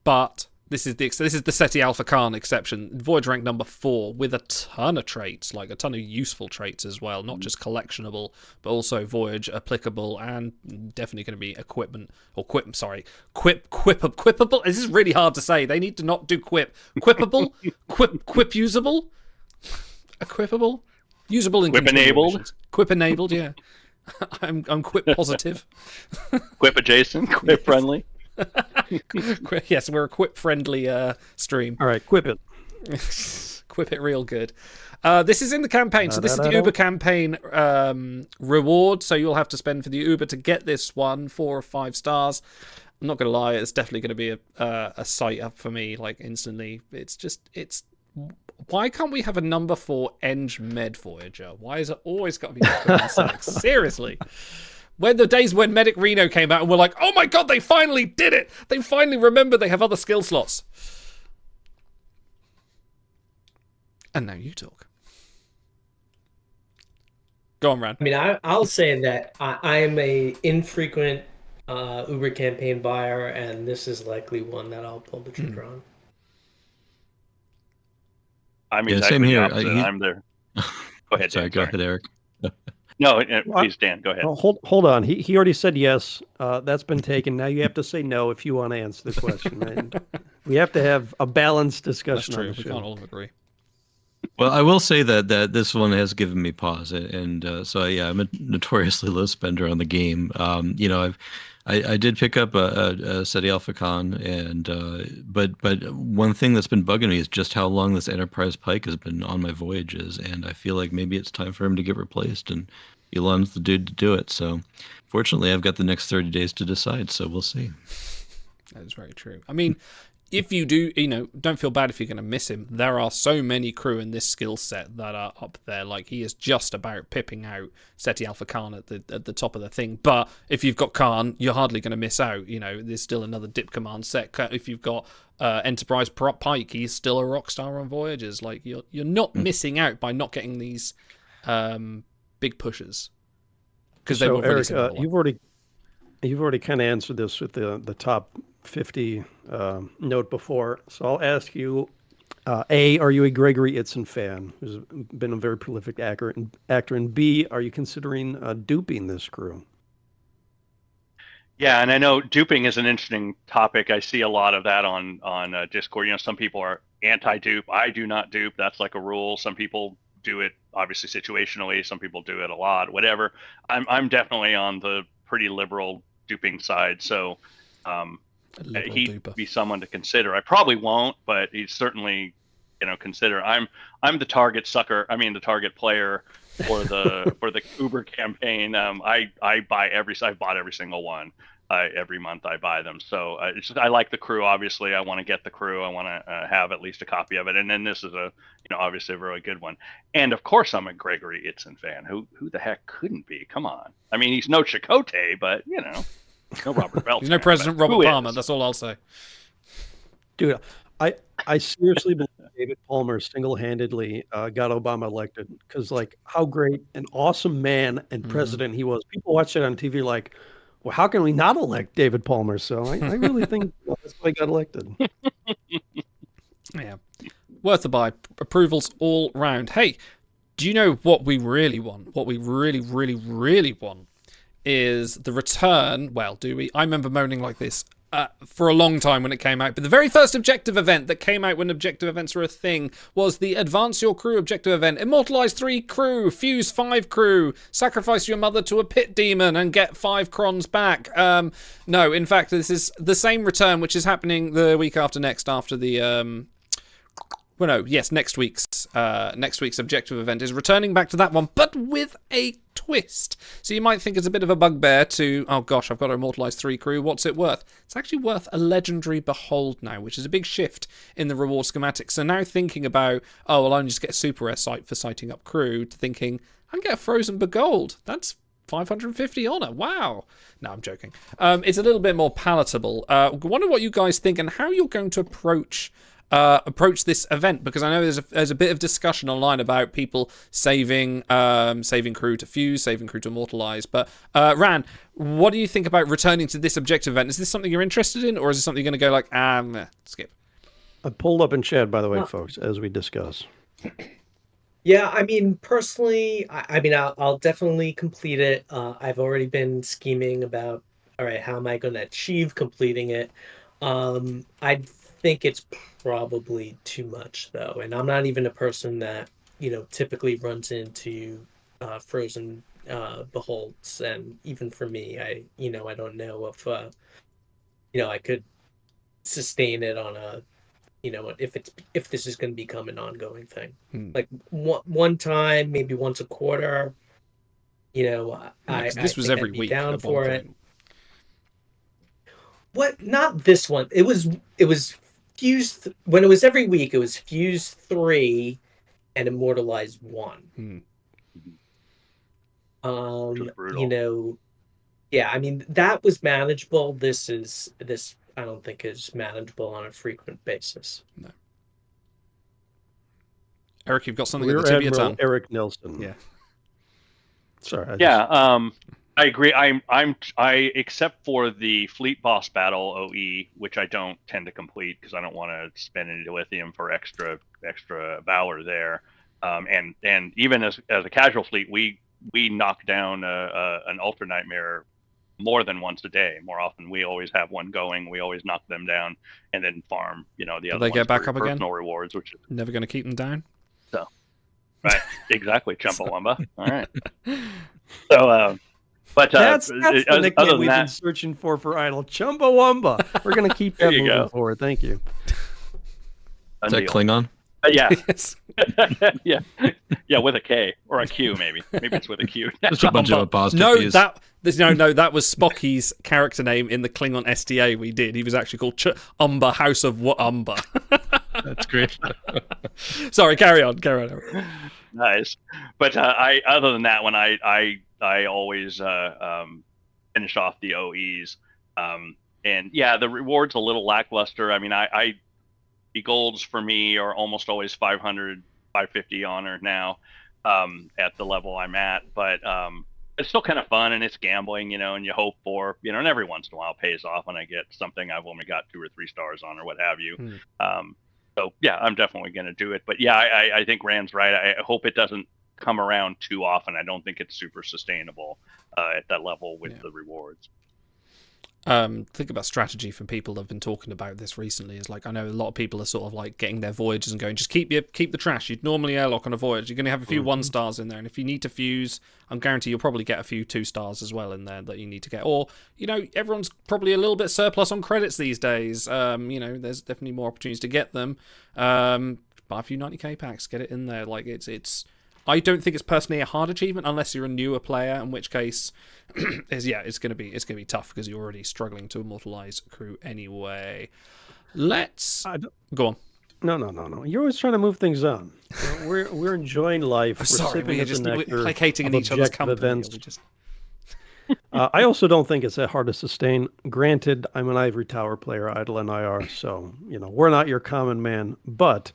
but... This is the SETI Alpha Khan exception. Voyage rank number 4 with a ton of traits, like a ton of useful traits as well, not just collectionable, but also Voyage applicable and definitely going to be equipment or quipable. This is really hard to say. They need to not do quipable, quip usable, equipable, usable in Quip enabled, quip enabled. Yeah, I'm quip positive, quip adjacent, quip friendly. Yes, we're a quip-friendly stream. All right, quip it. Quip it real good. This is in the campaign. So this is the Uber campaign reward. So you'll have to spend for the Uber to get this one, 4 or 5 stars. I'm not going to lie, it's definitely going to be a sight up for me, like, instantly. It's why can't we have a number 4 Eng Med Voyager? Why is it always got to be seriously? When the days when Medic Reno came out and we're like, oh my god, they finally did it! They finally remembered they have other skill slots. And now you talk. Go on, Ran. I mean, I'll say that I am a infrequent Uber campaign buyer, and this is likely one that I'll pull the trigger on. I mean, same here. I'm there. Go ahead, sorry, Dan, go ahead, Eric. No, please, Dan, go ahead. Well, hold on. He already said yes. That's been taken. Now you have to say no if you want to answer the question. And we have to have a balanced discussion. That's true. On the We show. can't all agree. Well, I will say that this one has given me pause, and so yeah, I'm a notoriously low spender on the game. I did pick up a SETI Alpha Con, and but one thing that's been bugging me is just how long this Enterprise Pike has been on my voyages, and I feel like maybe it's time for him to get replaced, and Elon's the dude to do it. So, fortunately, I've got the next 30 days to decide, so we'll see. That is very true. I mean, if you do, don't feel bad if you're going to miss him. There are so many crew in this skill set that are up there. Like, he is just about pipping out Seti Alpha Khan at the top of the thing. But if you've got Khan, you're hardly going to miss out. There's still another dip command set. If you've got Enterprise Pike, he's still a rock star on Voyages. Like, you're not missing out by not getting these big pushes. Because they So, were really Eric, similar. you've already kind of answered this with the top 50 note before. So I'll ask you, A, are you a Gregory Itzin fan, who's been a very prolific actor? And B, are you considering duping this crew? Yeah, and I know duping is an interesting topic. I see a lot of that on Discord. Some people are anti-dupe. I do not dupe. That's like a rule. Some people do it obviously situationally. Some people do it a lot. Whatever. I'm definitely on the pretty liberal duping side. So he'd be someone to consider. I probably won't, but he's certainly consider. I'm the target sucker. I mean, the target player for the Uber campaign. I buy I've bought every single one. Every month I buy them. So I like the crew. Obviously, I want to get the crew. I want to have at least a copy of it. And then this is obviously a really good one. And of course, I'm a Gregory Itzin fan. Who the heck couldn't be? Come on. I mean, he's no Chakotay, but no Robert Beltran. He's no President Robert Palmer. That's all I'll say. Dude, I seriously believe David Palmer single-handedly got Obama elected because, like, how great an awesome man and president he was. People watch it on TV like, well, how can we not elect David Palmer? So I really think that's why he got elected. Yeah. Worth a buy. Approvals all round. Hey, do you know what we really want? What we really, really, really want is the return. Well, do we? I remember moaning like this for a long time when it came out. But the very first objective event that came out when objective events were a thing was the Advance Your Crew objective event. Immortalize 3 crew, fuse 5 crew, sacrifice your mother to a pit demon and get 5 crons back. No, in fact, this is the same return, which is happening the week after next, after the... next week's objective event is returning back to that one, but with a twist. So you might think it's a bit of a bugbear to, oh gosh, I've got to immortalize 3 crew, what's it worth? It's actually worth a legendary behold now, which is a big shift in the reward schematic. So now thinking about, I'll only just get a super air sight for sighting up crew, to thinking, I can get a frozen begold. That's 550 honor. Wow. No, I'm joking. It's a little bit more palatable. Wonder what you guys think and how you're going to approach this event, because I know there's a bit of discussion online about people saving crew to fuse, saving crew to immortalize. But Ran, what do you think about returning to this objective event? Is this something you're interested in, or is it something you're going to go like, skip? I pulled up in chat, by the way, folks, as we discuss. Yeah, I mean, personally, I'll definitely complete it. I've already been scheming about, all right, how am I going to achieve completing it? I think it's probably too much, though, and I'm not even a person that typically runs into frozen beholds, and even for me, I don't know if I could sustain it on a if this is going to become an ongoing thing. Like one time, maybe once a quarter. This was every week. Down for it. What? Not this one. It was fused when it was every week. It was fused 3 and immortalized 1. Yeah. I mean, that was manageable. This I don't think is manageable on a frequent basis. No. Eric, you've got something at the Rear tip of your Admiral tongue. Eric Nelson. Yeah. Sorry. I agree. I except for the Fleet Boss Battle OE, which I don't tend to complete because I don't want to spend any lithium for extra valor there. And even as a casual fleet, we knock down an Ultra Nightmare more than once a day. More often, we always have one going. We always knock them down and then farm. The other they get back up again? Personal rewards, which is never going to keep them down. So, right, exactly, Chumbawamba. All right. So, but that's the nickname we've been been searching for Idle. Chumbawamba. We're gonna keep that moving forward. Thank you. Is that Klingon? Yeah, Yes. yeah, yeah, with a K or a Q, maybe. Maybe it's with a Q. Just a bunch of No, apostrophes. that was Spocky's character name in the Klingon SDA we did. He was actually called Umber, House of Umber. That's great. Sorry, carry on. Nice. But I, other than that one, I always finish off the OEs. And yeah, the reward's a little lackluster. I mean, the golds for me are almost always 500, 550 honor now at the level I'm at. But it's still kind of fun, and it's gambling, and you hope for, and every once in a while it pays off when I get something I've only got 2 or 3 stars on or what have you. So yeah, I'm definitely going to do it. But yeah, I think Rand's right. I hope it doesn't come around too often. I don't think it's super sustainable at that level with the rewards. Think about strategy for people that have been talking about this recently. Is like, I know a lot of people are sort of like getting their voyages and going, just keep the trash. You'd normally airlock on a voyage. You're going to have a few 1 stars in there, and if you need to fuse, I'm guarantee you'll probably get a few 2 stars as well in there that you need to get. Or everyone's probably a little bit surplus on credits these days. There's definitely more opportunities to get them. Buy a few 90k packs, get it in there. Like it's. I don't think it's personally a hard achievement unless you're a newer player, in which case, it's gonna be tough because you're already struggling to immortalize crew anyway. Go on. No. You're always trying to move things on. We're enjoying life. We're just placating in each other's company. I also don't think it's that hard to sustain. Granted, I'm an Ivory Tower player, Idle and IR, so we're not your common man, but.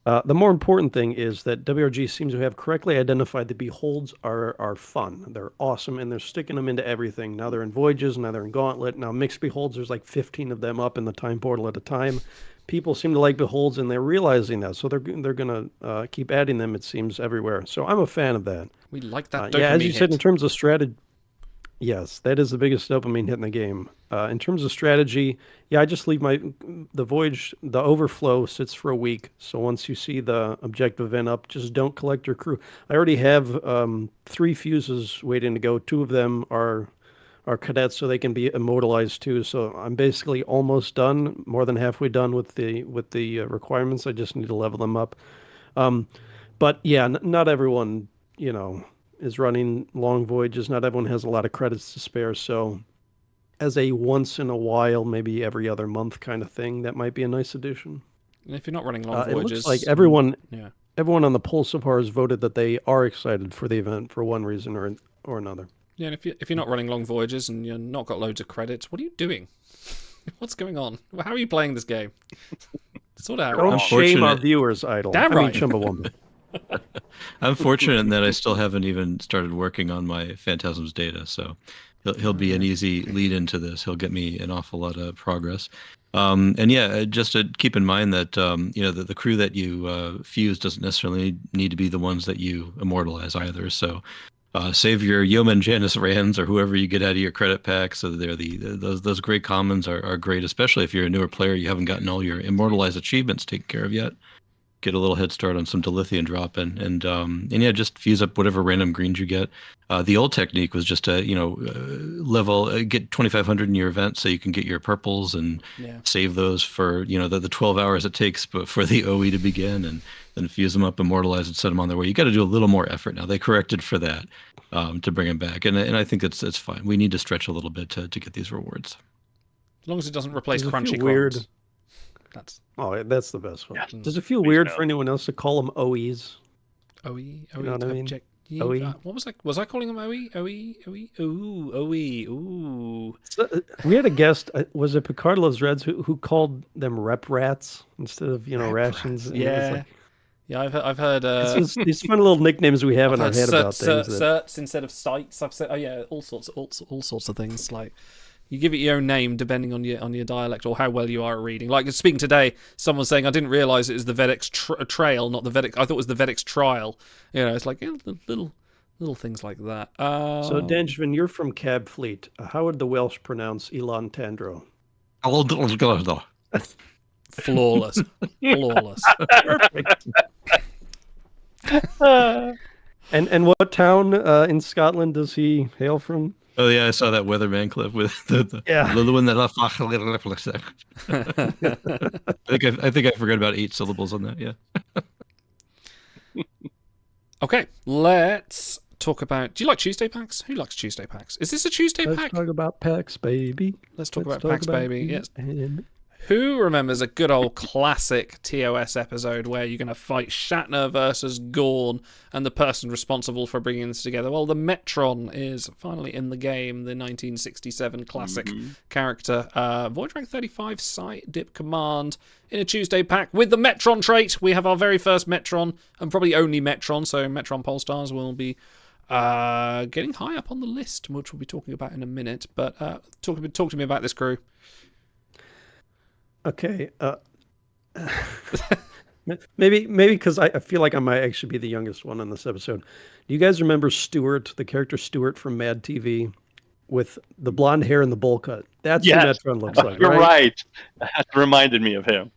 The more important thing is that WRG seems to have correctly identified the beholds are fun. They're awesome, and they're sticking them into everything. Now they're in Voyages, now they're in Gauntlet. Now mixed beholds, there's like 15 of them up in the time portal at a time. People seem to like beholds, and they're realizing that, so they're going to keep adding them, it seems, everywhere. So I'm a fan of that. We like that dopamine as you hit. said, in terms of strategy, yes, that is the biggest dopamine hit in the game. In terms of strategy, I just leave the voyage, the overflow sits for a week. So once you see the objective event up, just don't collect your crew. I already have 3 fuses waiting to go. 2 of them are cadets, so they can be immortalized too. So I'm basically almost done, more than halfway done with the requirements. I just need to level them up. But yeah, not everyone, is running long voyages. Not everyone has a lot of credits to spare. So as a once in a while, maybe every other month kind of thing, that might be a nice addition. And if you're not running long voyages, it looks like everyone on the poll so far has voted that they are excited for the event for one reason or another. Yeah, and if you're not running long voyages and you're not got loads of credits, what are you doing? What's going on? How are you playing this game? Sort of Don't shame our viewers, Idle. Damn right. Chumbawamba. I'm fortunate in that I still haven't even started working on my Phantasms data, so he'll be an easy lead into this. He'll get me an awful lot of progress. And yeah, just to keep in mind that the crew that you fuse doesn't necessarily need to be the ones that you immortalize either. So save your Yeoman Janice Rands or whoever you get out of your credit pack. So they're those great commons are great, especially if you're a newer player. You haven't gotten all your immortalized achievements taken care of yet. Get a little head start on some Dilithian drop in, and yeah, just fuse up whatever random greens you get. The old technique was just to level get 2,500 in your event so you can get your purples and save those for the 12 hours it takes for the OE to begin, and then fuse them up, immortalize, and set them on their way. You got to do a little more effort now. They corrected for that to bring them back, and I think it's fine. We need to stretch a little bit to get these rewards. As long as it doesn't replace crunchy weird. crowns. That's the best one. Yeah. Does it feel weird for anyone else to call them OEs? OE, You know what I mean? OE. What was I? Was I calling them OE? Ooh. So, we had a guest. Was it Picard Loves Reds who called them rep rats instead of rations? And Yeah. I've heard. It's these fun little nicknames we have in our head about things. Certs instead of sites. I've said. Oh yeah, all sorts of things like. You give it your own name depending on your dialect or how well you are at reading. Like speaking today, someone saying, "I didn't realise it was the Vedek's trail, not the Vedek. I thought it was the Vedek's trial." It's like little things like that. So, Danjvin, you're from Cab Fleet. How would the Welsh pronounce Elon Tandro? Flawless. Perfect. And what town in Scotland does he hail from? Oh yeah, I saw that Weatherman clip with the one that I think I forgot about 8 syllables on that. Yeah. Okay, let's talk about. Do you like Tuesday packs? Who likes Tuesday packs? Is this a Tuesday Let's pack? talk about packs, baby. Let's talk about packs, baby. Yes. And Who remembers a good old classic TOS episode where you're going to fight Shatner versus Gorn and the person responsible for bringing this together? Well, the Metron is finally in the game, the 1967 classic character. Void Rank 35 Side Dip Command in a Tuesday pack with the Metron trait. We have our very first Metron and probably only Metron, so Metron Polestars will be getting high up on the list, which we'll be talking about in a minute. But talk to me about this crew. okay, maybe because I feel like I might actually be the youngest one on this episode. Do you guys remember Stuart, the character Stuart from Mad TV, with the blonde hair and the bowl cut? That's Yes. what Metron looks like. You're right. right. That reminded me of him.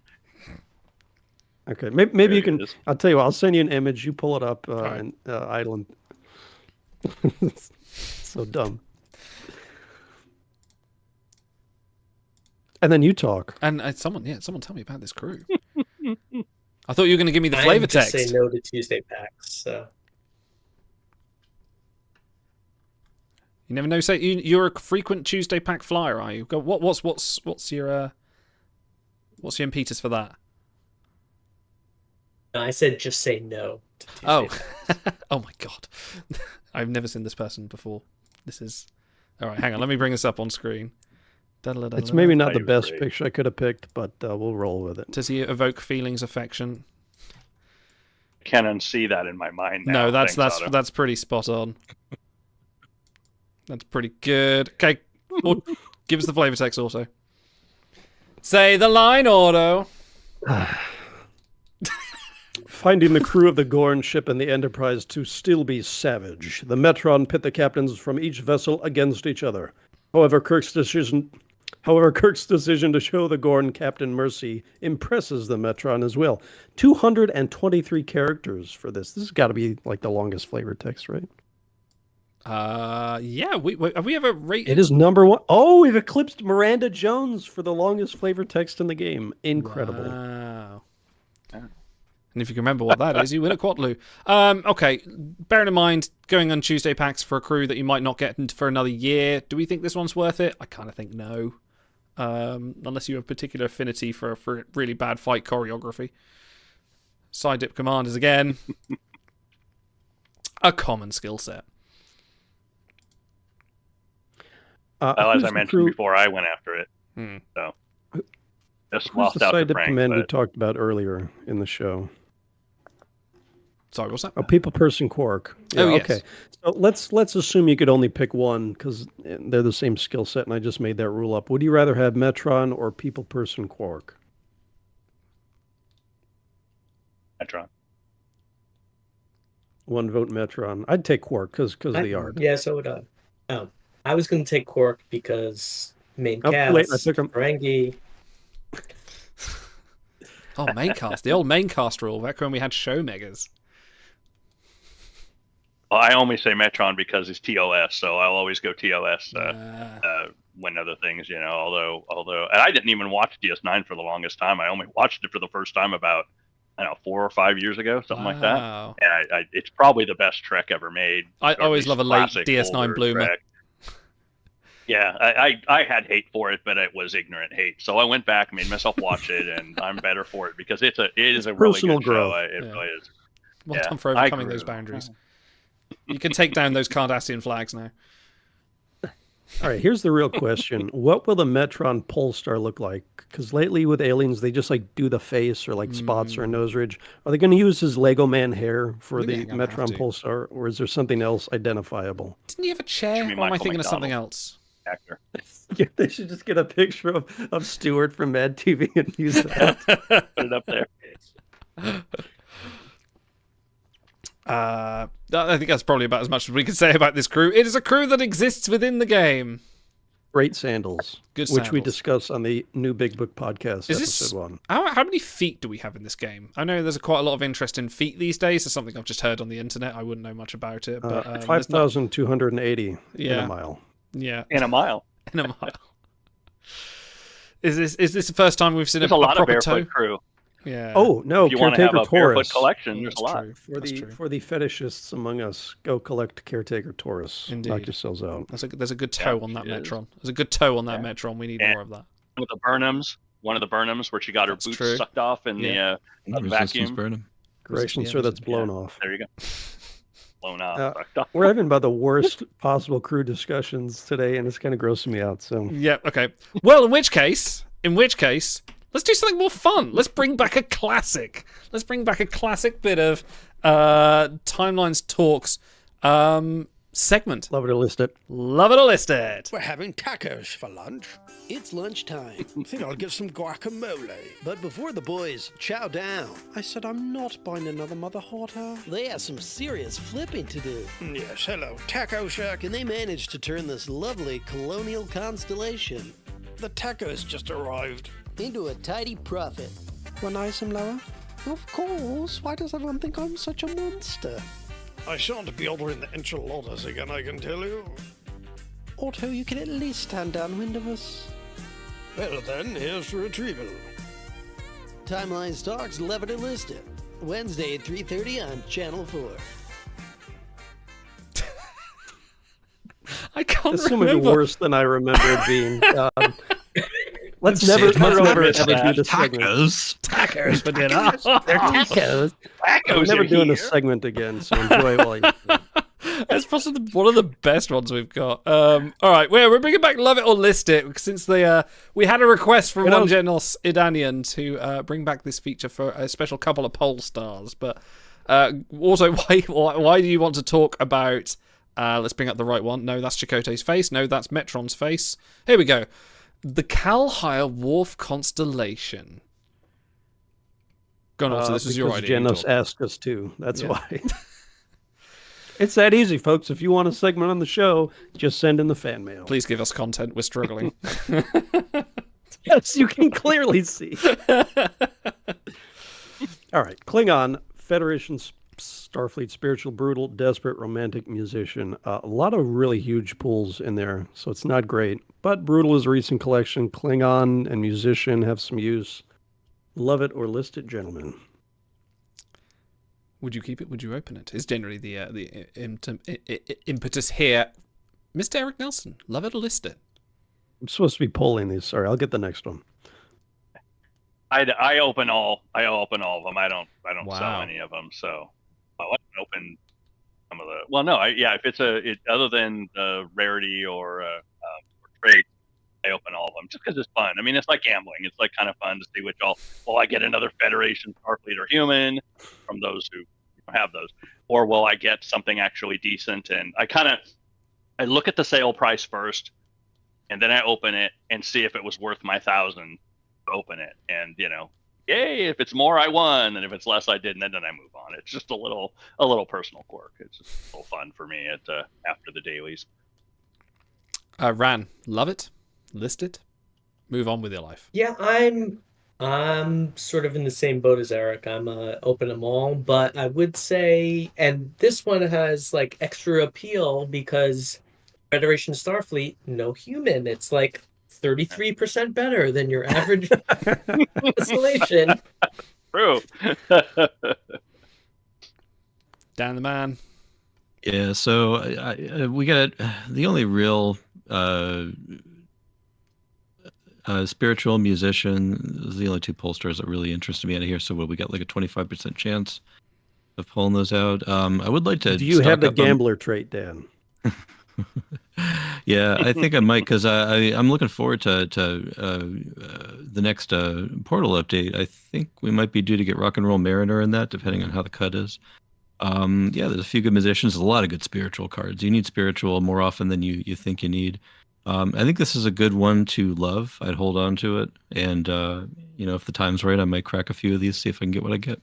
Okay, maybe you it can. is. I'll tell you what. I'll send you an image. You pull it up right. and idle. So dumb. And then you talk. And someone tell me about this crew. I thought you were going to give me the flavor I'm just text. say no to Tuesday packs. So. You never know. Say you're a frequent Tuesday pack flyer, are you? Go. What's your impetus for that? No, I said just say no to Tuesday Oh, packs. oh my god! I've never seen this person before. This is all right. Hang on, let me bring this up on screen. It's maybe not the Flavor best great. picture I could have picked, but we'll roll with it. Does he evoke feelings, affection? Can't unsee that in my mind now. No, Thanks, Otto. that's pretty spot on. That's pretty good. Okay, well, give us the flavor text, Auto. Say the line, Auto. Finding the crew of the Gorn ship and the Enterprise to still be savage, the Metron pit the captains from each vessel against each other. However, Kirk's decision to show the Gorn Captain mercy impresses the Metron as well. 223 characters for this. This has got to be like the longest flavor text, right? Yeah. Have we ever rated? It is number 1. Oh, we've eclipsed Miranda Jones for the longest flavor text in the game. Incredible. Wow. And if you can remember what that is, you win a Quatloo. Okay, bearing in mind, going on Tuesday packs for a crew that you might not get for another year, do we think this one's worth it? I kind of think no. Unless you have particular affinity for really bad fight choreography. Side Dip Commanders, again, a common skill set. Well, as who's I the mentioned crew- before, I went after it. So just Who's lost the out side to dip Frank. command we But talked about earlier in the show? Sorry, what's that? Oh, people person Quark. Oh, yes. Okay. So let's assume you could only pick one because they're the same skill set, and I just made that rule up. Would you rather have Metron or people person Quark? Metron. One vote Metron. I'd take Quark because of the art. Yeah, so would I. I was going to take Quark because main Oh, cast, wait, I took him. Ferengi. Oh, main cast. The old main cast rule, back when we had show megas. Well, I only say Metron because it's TOS, so I'll always go TOS when other things, although and I didn't even watch DS9 for the longest time. I only watched it for the first time about, 4 or 5 years ago, something like that. Wow. And it's probably the best Trek ever made. I Or at always least love a late classic, DS9 older bloomer. Trek. Yeah, I had hate for it, but it was ignorant hate. So I went back, made myself watch it, and I'm better for it because it is a really personal good growth. show. It Yeah. really is. Well Yeah, done for I overcoming grew. those boundaries. You can take down those Cardassian flags now. All right, here's the real question. What will the Metron Polestar look like? Because lately with aliens, they just do the face or spots or a nose ridge. Are they going to use his Lego man hair for I think the they're gonna have Metron to. Polestar, or is there something else identifiable? Didn't he have a chair? Should be Or am I Michael thinking of something McDonald. else? Actor. Yeah, they should just get a picture of Stewart from Mad TV and use that. Put it up there. I think that's probably about as much as we can say about this crew. It is a crew that exists within the game. Great sandals, Good which we sandals. discuss on the new Big Book podcast, Is this episode 1. how many feet do we have in this game? I know there's quite a lot of interest in feet these days. It's something I've just heard on the internet. I wouldn't know much about it, but there's not- 5,280 in Yeah. a mile. Yeah. in a mile. In a mile. Is this the first time we've seen There's a a lot of proper barefoot toe? crew. Yeah. Oh no, If you want to have Caretaker a barefoot Taurus. collection, there's That's a lot. true. For That's the true. for the fetishists among us, go collect Caretaker Taurus. Indeed. Knock yourselves out. There's a good toe on that she is. Metron. There's a good toe on that Metron. We need And- more of that. One of the Burnhams where she got her That's boots true. sucked off in the Resistance vacuum. Burnham. Correction, Yeah, sir, that's yeah. blown off. There you go. Blown off. Uh, sucked off. We're having about the worst possible crew discussions today, and it's kind of grossing me out. So Yeah. Okay. Well, in which case, let's do something more fun. Let's bring back a classic. Let's bring back a classic bit of Timelines Talks segment. love it or list it. Love it or list it. We're having tacos for lunch. It's lunchtime. Think I'll get some guacamole. But before the boys chow down, I said I'm not buying another Mother Hotter. They have some serious flipping to do. Yes, hello, Taco Shack. And they managed to turn this lovely colonial constellation. The tacos just arrived. Into a tidy profit. Want I some lower? Of course. Why does everyone think I'm such a monster? I shan't be ordering the enchiladas again, I can tell you. Otto, you can at least stand downwind of us. Well then, here's the retrieval. Timelines Talks, love it or list it. Wednesday at 3:30 on Channel 4. I can't It's so much remember. worse than I remember it being. Let's never ever do this segment. Tacos. Tacos for dinner. Tacos. We're never doing this segment again, so enjoy it while you. That's possibly one of the best ones we've got. All right, we're bringing back Love It or List It since we had a request from one Genos Idanian to bring back this feature for a special couple of poll stars. But also, why do you want to talk about? Let's bring up the right one. No, that's Chakotay's face. No, that's Metron's face. Here we go. The Kalhire Wharf Constellation. Go on, so this is your because idea. Genos asked us to. That's why. It's that easy, folks. If you want a segment on the show, just send in the fan mail. Please give us content. We're struggling. Yes, you can clearly see. All right. Klingon, Federation, Starfleet, spiritual, brutal, desperate, romantic, musician. A lot of really huge pools in there, so it's not great. But brutal is a recent collection. Klingon and musician have some use. Love it or list it, gentlemen. Would you keep it? Would you open it? Is generally the impetus here. Mr. Eric Nelson, love it or list it? I'm supposed to be polling these. Sorry, I'll get the next one. I open all of them. I don't Wow. sell any of them. So I can open some of the. Well, no, if it's other than rarity or trade, I open all of them just because it's fun. I mean, it's like gambling. It's like kind of fun to see which all. Will I get another Federation Starfleet or human from those who have those, or will I get something actually decent? And I look at the sale price first, and then I open it and see if it was worth my 1,000. Open it, and yay! If it's more, I won, and if it's less, I didn't. And then I move on. It's just a little personal quirk. It's just a little fun for me after the dailies. Ran, love it, list it, move on with your life. Yeah, I'm sort of in the same boat as Eric. I'm open them all, but I would say, and this one has like extra appeal because Federation Starfleet, no human. It's like 33% better than your average installation. True. Dan the man. Yeah, so we got the only real spiritual musician. Those are the only two pollsters that really interested me out of here. So we got like a 25% chance of pulling those out. I would like to. Do you have the stock up on- gambler trait, Dan? Yeah, I think I might because I'm looking forward to the next Portal update. I think we might be due to get Rock and Roll Mariner in that, depending on how the cut is. Yeah, there's a few good musicians. There's a lot of good spiritual cards. You need spiritual more often than you think you need. I think this is a good one to love. I'd hold on to it, and if the time's right, I might crack a few of these, see if I can get what I get.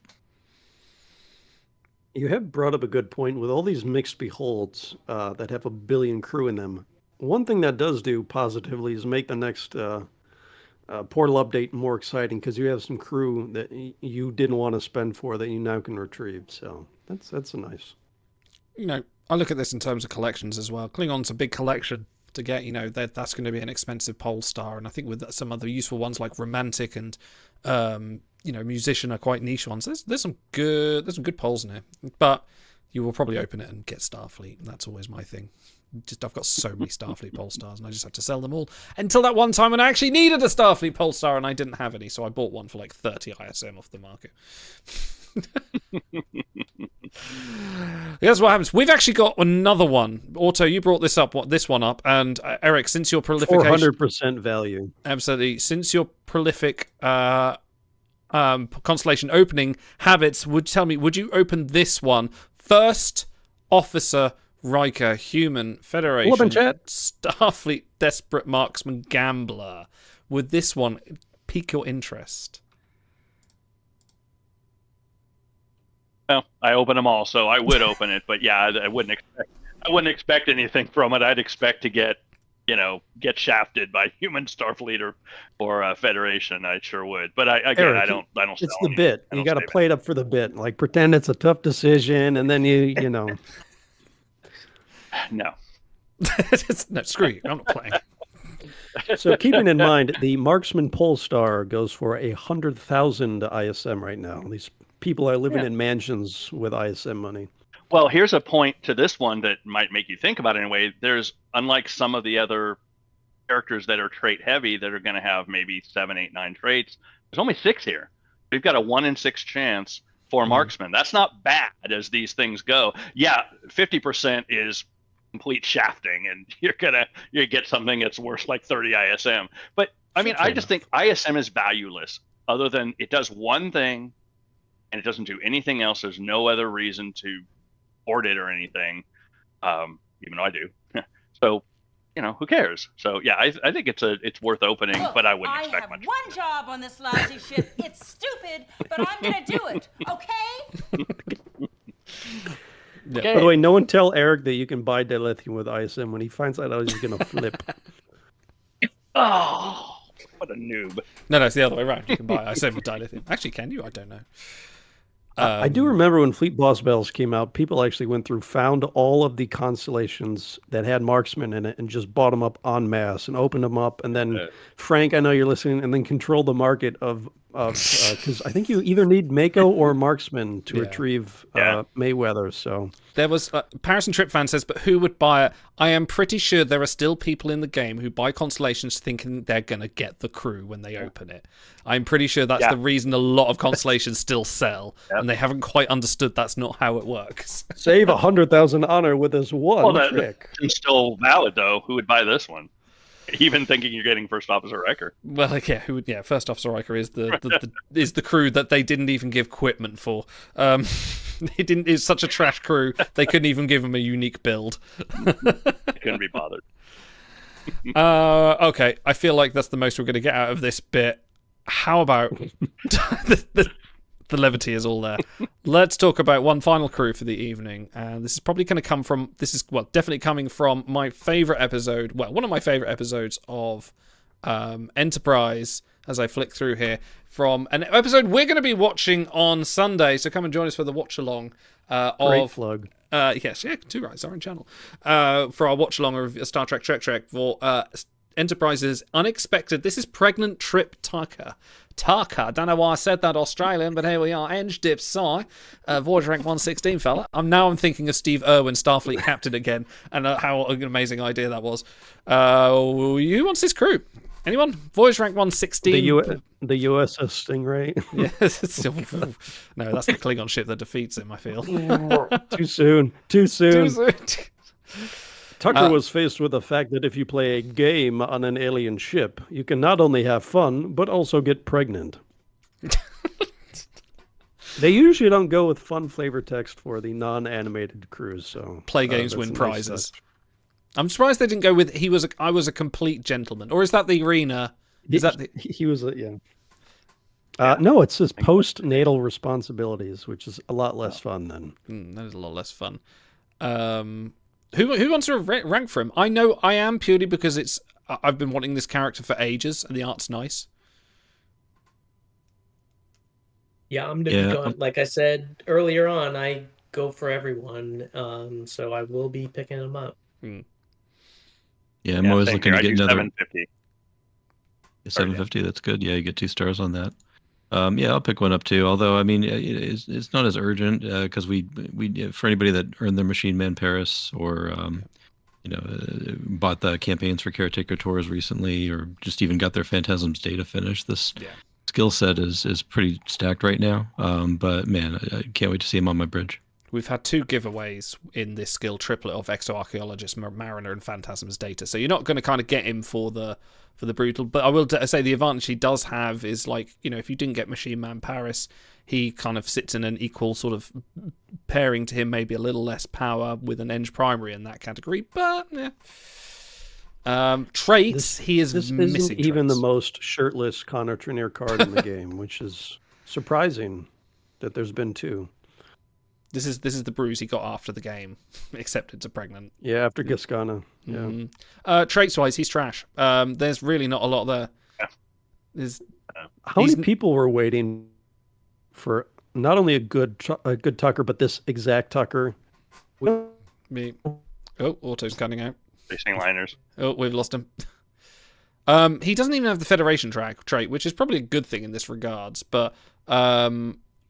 You have brought up a good point with all these mixed beholds that have a billion crew in them. One thing that does do positively is make the next Portal update more exciting because you have some crew that you didn't want to spend for that you now can retrieve. So that's a nice. I look at this in terms of collections as well. Klingon's a big collection. to get. That's going to be an expensive pole star, and I think with some other useful ones like romantic and musician are quite niche ones. There's some good poles in here, but you will probably open it and get Starfleet. And that's always my thing. I've got so many Starfleet pole stars, and I just have to sell them all until that one time when I actually needed a Starfleet pole star and I didn't have any, so I bought one for like 30 ISM off the market. Here's what happens. We've actually got another one. Otto, you brought this one up, and Eric, since your prolification, 400% value. Absolutely. Since your prolific constellation opening habits, would you open this one? First Officer Riker, Human Federation, Hello, chat. Starfleet, Desperate Marksman, Gambler. Would this one pique your interest? Well, I open them all, so I would open it. But yeah, I wouldn't expect anything from it. I'd expect to get shafted by Human Starfleet or Federation. I sure would. But Eric, I don't. It's the bit. You got to play it up for the bit. Like pretend it's a tough decision, and then you know. No. No, screw you. I'm not playing. So keeping in mind, the Marksman Polestar goes for 100,000 ISM right now. These people are living in mansions with ISM money. Well, here's a point to this one that might make you think about it anyway. There's, unlike some of the other characters that are trait heavy that are going to have maybe 7, 8, 9 traits, there's only 6 here. We've got a 1 in 6 chance for marksman. That's not bad as these things go. Yeah, 50% is complete shafting, and you get something that's worth like 30 ISM. But I mean, I just think ISM is valueless, other than it does one thing, and it doesn't do anything else. There's no other reason to hoard it or anything, even though I do. So, who cares? So yeah, I think it's worth opening, but I wouldn't expect much. I have one job on this lousy ship. It's stupid, but I'm gonna do it. Okay? By the way, no one tell Eric that you can buy dilithium with ISM. When he finds out, he's going to flip. Oh, what a noob. No, it's the other way around. You can buy ISM with dilithium. Actually, can you? I don't know. I do remember when Fleet Boss Bells came out, people actually went through, found all of the constellations that had marksmen in it and just bought them up en masse and opened them up. And then, Frank, I know you're listening, and then control the market of because I think you either need Mako or marksman to retrieve Mayweather. So there was Paris and Trip fan says, but who would buy it? I am pretty sure there are still people in the game who buy constellations thinking they're gonna get the crew when they open it. I'm pretty sure that's the reason a lot of constellations still sell, and they haven't quite understood that's not how it works. Save 100,000 honor with this one trick. It's still valid though. Who would buy this one? Even thinking you're getting First Officer Riker. Well, First Officer Riker is the crew that they didn't even give equipment for. It's such a trash crew they couldn't even give him a unique build. Couldn't be bothered. Okay, I feel like that's the most we're going to get out of this bit. How about the levity is all there. Let's talk about one final crew for the evening. And this is probably going to come from, definitely coming from my favourite episode, one of my favourite episodes of Enterprise, as I flick through here, from an episode we're going to be watching on Sunday. So come and join us for the watch-along Great plug. Yes, 2 Rights Orange Channel. For our watch-along of Star Trek for Enterprise's Unexpected. This is Pregnant Trip Tucker. I don't know why I said that Australian, but here we are. Eng Dip Psi, Voyager Rank 116 fella. I'm thinking of Steve Irwin, Starfleet captain again, and how an amazing idea that was. Who wants this crew? Anyone? Voyager Rank 116. The USS Stingray. Yes. No, that's the Klingon ship that defeats him, I feel. Too soon. Tucker was faced with the fact that if you play a game on an alien ship, you can not only have fun, but also get pregnant. They usually don't go with fun flavor text for the non-animated crews. So play games, win prizes. I'm surprised they didn't go with I was a complete gentleman. Or is that the arena? He was no, it says postnatal responsibilities, which is a lot less fun then. That is a lot less fun. Who wants to rank for him? I know I am, purely because I've been wanting this character for ages and the art's nice. Yeah, I'm gonna be going, like I said earlier on, I go for everyone. So I will be picking them up. Yeah, I'm always same looking here. to I get do another 750. 750. That's good. Yeah, you get 2 stars on that. Yeah, I'll pick one up too. Although, I mean, it's not as urgent because we for anybody that earned their Machine Man Paris or bought the campaigns for Caretaker Tours recently, or just even got their Phantasm's data finished. This skill set is pretty stacked right now. But man, I can't wait to see him on my bridge. We've had 2 giveaways in this skill triplet of Exoarchaeologist, Mariner, and Phantasm's data. So you're not going to kind of get him for the brutal. But I will say the advantage he does have is, like, if you didn't get Machine Man Paris, he kind of sits in an equal sort of pairing to him, maybe a little less power with an Eng primary in that category. But yeah. Traits, he is This missing isn't even the traits. most shirtless Connor Trenier card in the game, which is surprising that there's been 2. This is the bruise he got after the game, accepted to pregnant. Yeah, after Giscana. Yeah. Mm-hmm. Traits wise, he's trash. There's really not a lot there. How many people were waiting for not only a good Tucker, but this exact Tucker? Me. Oh, auto's cutting out. Racing liners. Oh, we've lost him. He doesn't even have the Federation trait, which is probably a good thing in this regards. But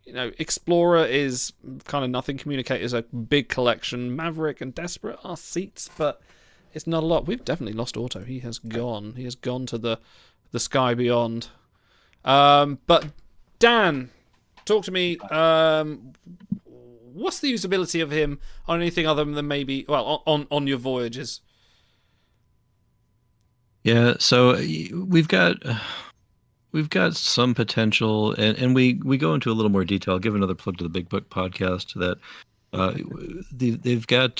Explorer is kind of nothing. Communicator's a big collection. Maverick and Desperate are seats, but it's not a lot. We've definitely lost Auto. He has gone. He has gone to the sky beyond. But Dan, talk to me. What's the usability of him on anything other than maybe on your voyages? Yeah, so we've got some potential, and we go into a little more detail. I'll give another plug to the Big Book podcast that they've got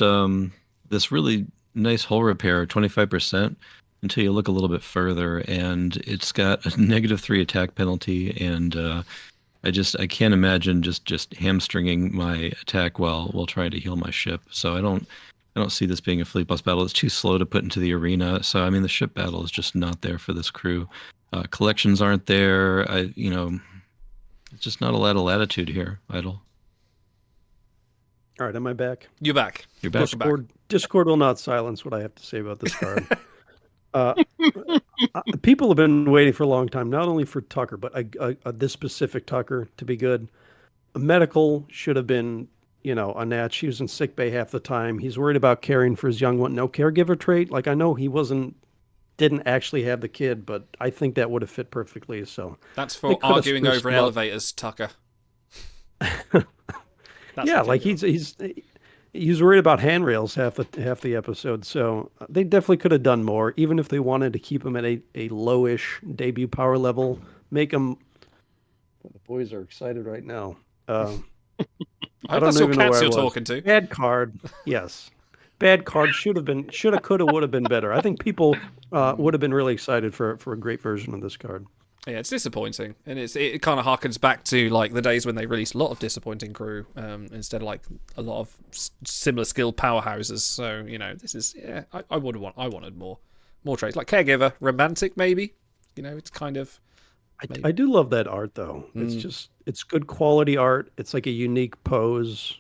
this really nice hull repair, 25%, until you look a little bit further, and it's got a -3 attack penalty, and I can't imagine just hamstringing my attack while trying to heal my ship. So I don't see this being a fleet boss battle. It's too slow to put into the arena. So I mean, the ship battle is just not there for this crew. Collections aren't there. It's just not a lot of latitude here, Idle. All right, am I back? You're back. You're back. Discord will not silence what I have to say about this card. People have been waiting for a long time, not only for Tucker, but this specific Tucker to be good. Medical should have been, a natch. He was in sickbay half the time. He's worried about caring for his young one. No caregiver trait. Like, I know he didn't actually have the kid, but I think that would have fit perfectly. So that's for arguing over elevators, Tucker. Yeah, like he's worried about handrails half the episode. So they definitely could have done more, even if they wanted to keep him at a lowish debut power level. Make him. The boys are excited right now. I don't even know where you're talking to. Bad card. Yes. Bad card shoulda, coulda, would have been better. I think people would have been really excited for a great version of this card. Yeah, it's disappointing, and it kind of harkens back to like the days when they released a lot of disappointing crew instead of like a lot of similar skilled powerhouses. So this is I wanted more traits like caregiver, romantic maybe. It's kind of. I do love that art though. It's good quality art. It's like a unique pose.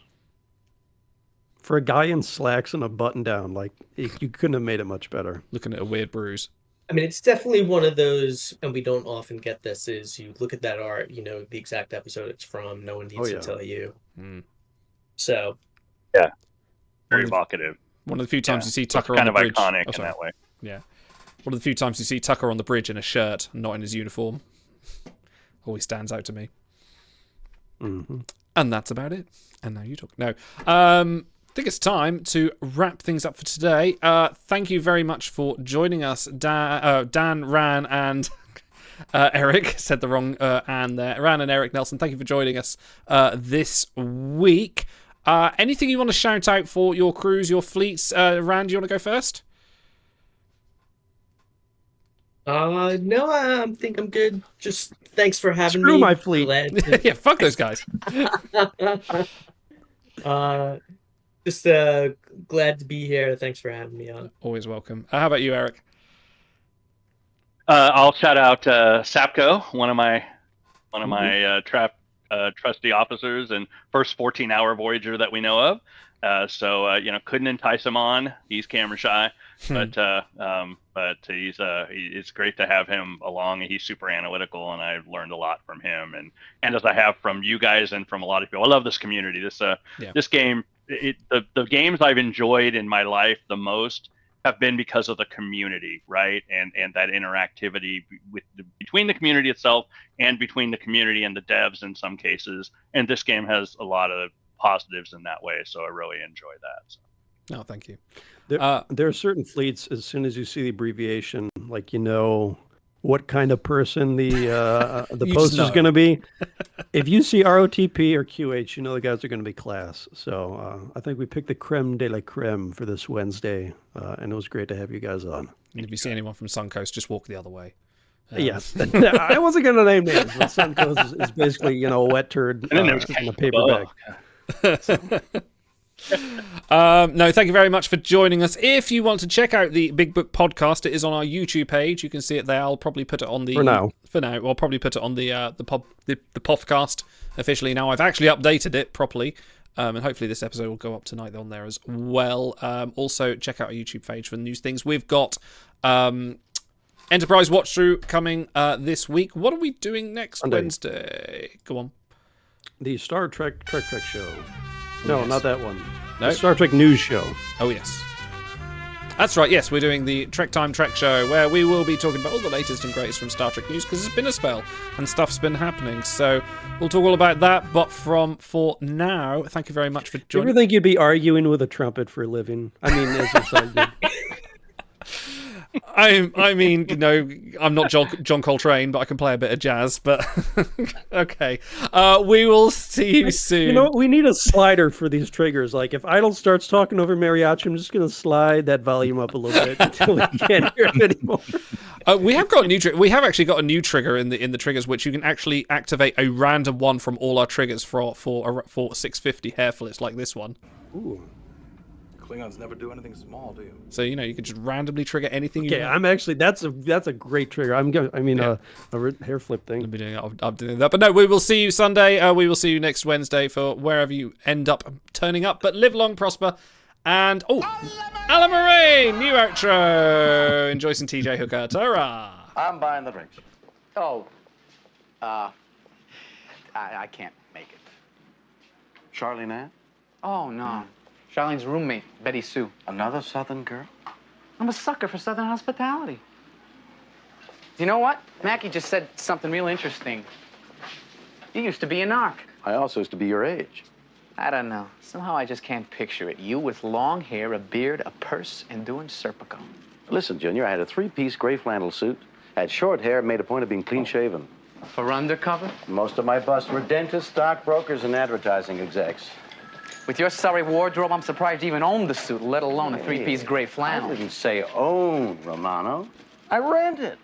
For a guy in slacks and a button down, like you couldn't have made it much better. Looking at a weird bruise. I mean, it's definitely one of those, and we don't often get this, is you look at that art, the exact episode it's from, no one needs to tell you. So. Yeah. Very evocative. One of the few times you see Tucker on the bridge. Kind of iconic in that way. Yeah. One of the few times you see Tucker on the bridge in a shirt, not in his uniform. Always stands out to me. Mm-hmm. And that's about it. And now you talk. No. I think it's time to wrap things up for today. Thank you very much for joining us, Dan, Ran, and Eric. Said the wrong and there. Ran and Eric Nelson, thank you for joining us this week. Anything you want to shout out for your crews, your fleets? Ran, do you want to go first? No, I think I'm good. Just thanks for having me. Screw my fleet. Yeah, fuck those guys. Just glad to be here. Thanks for having me on. Always welcome. How about you, Eric? I'll shout out Sapco, one of my trusty officers and first 14-hour Voyager that we know of. So couldn't entice him on. He's camera shy, but it's great to have him along. He's super analytical, and I've learned a lot from him, and as I have from you guys and from a lot of people. I love this community. This game, the games I've enjoyed in my life the most have been because of the community, right? And that interactivity between the community itself and between the community and the devs in some cases. And this game has a lot of positives in that way, so I really enjoy that. So. No, thank you. There are certain fleets, as soon as you see the abbreviation, like what kind of person the post is going to be. If you see ROTP or QH, the guys are going to be class. So I think we picked the creme de la creme for this Wednesday, and it was great to have you guys on. And if you see anyone from Suncoast, just walk the other way. Yes. I wasn't going to name names, but Suncoast is basically, a wet turd in a paper bag. So. No, thank you very much for joining us. If you want to check out the Big Book podcast, it is on our YouTube page. You can see it there. I'll probably put it on the for now. I'll probably put it on the podcast officially now. I've actually updated it properly, and hopefully this episode will go up tonight on there as well. Also, check out our YouTube page for news things. We've got Enterprise Watch Through coming this week. What are we doing next Wednesday? Go on. The Star Trek show. No, yes. Not that one. No? The Star Trek news show. Oh, yes. That's right, yes, we're doing the Trek Time Trek show, where we will be talking about all the latest and greatest from Star Trek news, because it's been a spell, and stuff's been happening. So we'll talk all about that, but for now, thank you very much for joining. Do you ever think you'd be arguing with a trumpet for a living? I mean, as a side gig. I mean, I'm not John Coltrane, but I can play a bit of jazz. But okay, we will see you soon. We need a slider for these triggers. Like if Idol starts talking over mariachi, I'm just going to slide that volume up a little bit until we can't hear it anymore. We have got a new We have actually got a new trigger in the triggers, which you can actually activate a random one from all our triggers for 650 hairful. Like this one. Ooh. Klingons never do anything small, do you? So you can just randomly trigger anything. Okay, I'm actually that's a great trigger. A hair flip thing. I'll be doing it. I'm doing that. But no, we will see you Sunday. We will see you next Wednesday for wherever you end up turning up. But live long, prosper, and Alan Moraine, new outro. And Joyce and TJ Hooker. Ta-ra. I'm buying the drinks. Oh, I can't make it. Charlie Nan? Oh, no. Charlene's roommate, Betty Sue. Another Southern girl? I'm a sucker for Southern hospitality. You know what? Mackie just said something real interesting. You used to be a narc. I also used to be your age. I don't know. Somehow I just can't picture it. You with long hair, a beard, a purse, and doing Serpico. Listen, Junior, I had a three-piece gray flannel suit, had short hair, made a point of being clean-shaven. For undercover? Most of my busts were dentists, stockbrokers, and advertising execs. With your sorry wardrobe, I'm surprised you even owned the suit, let alone a three-piece gray flannel. I didn't say own, Romano. I rented.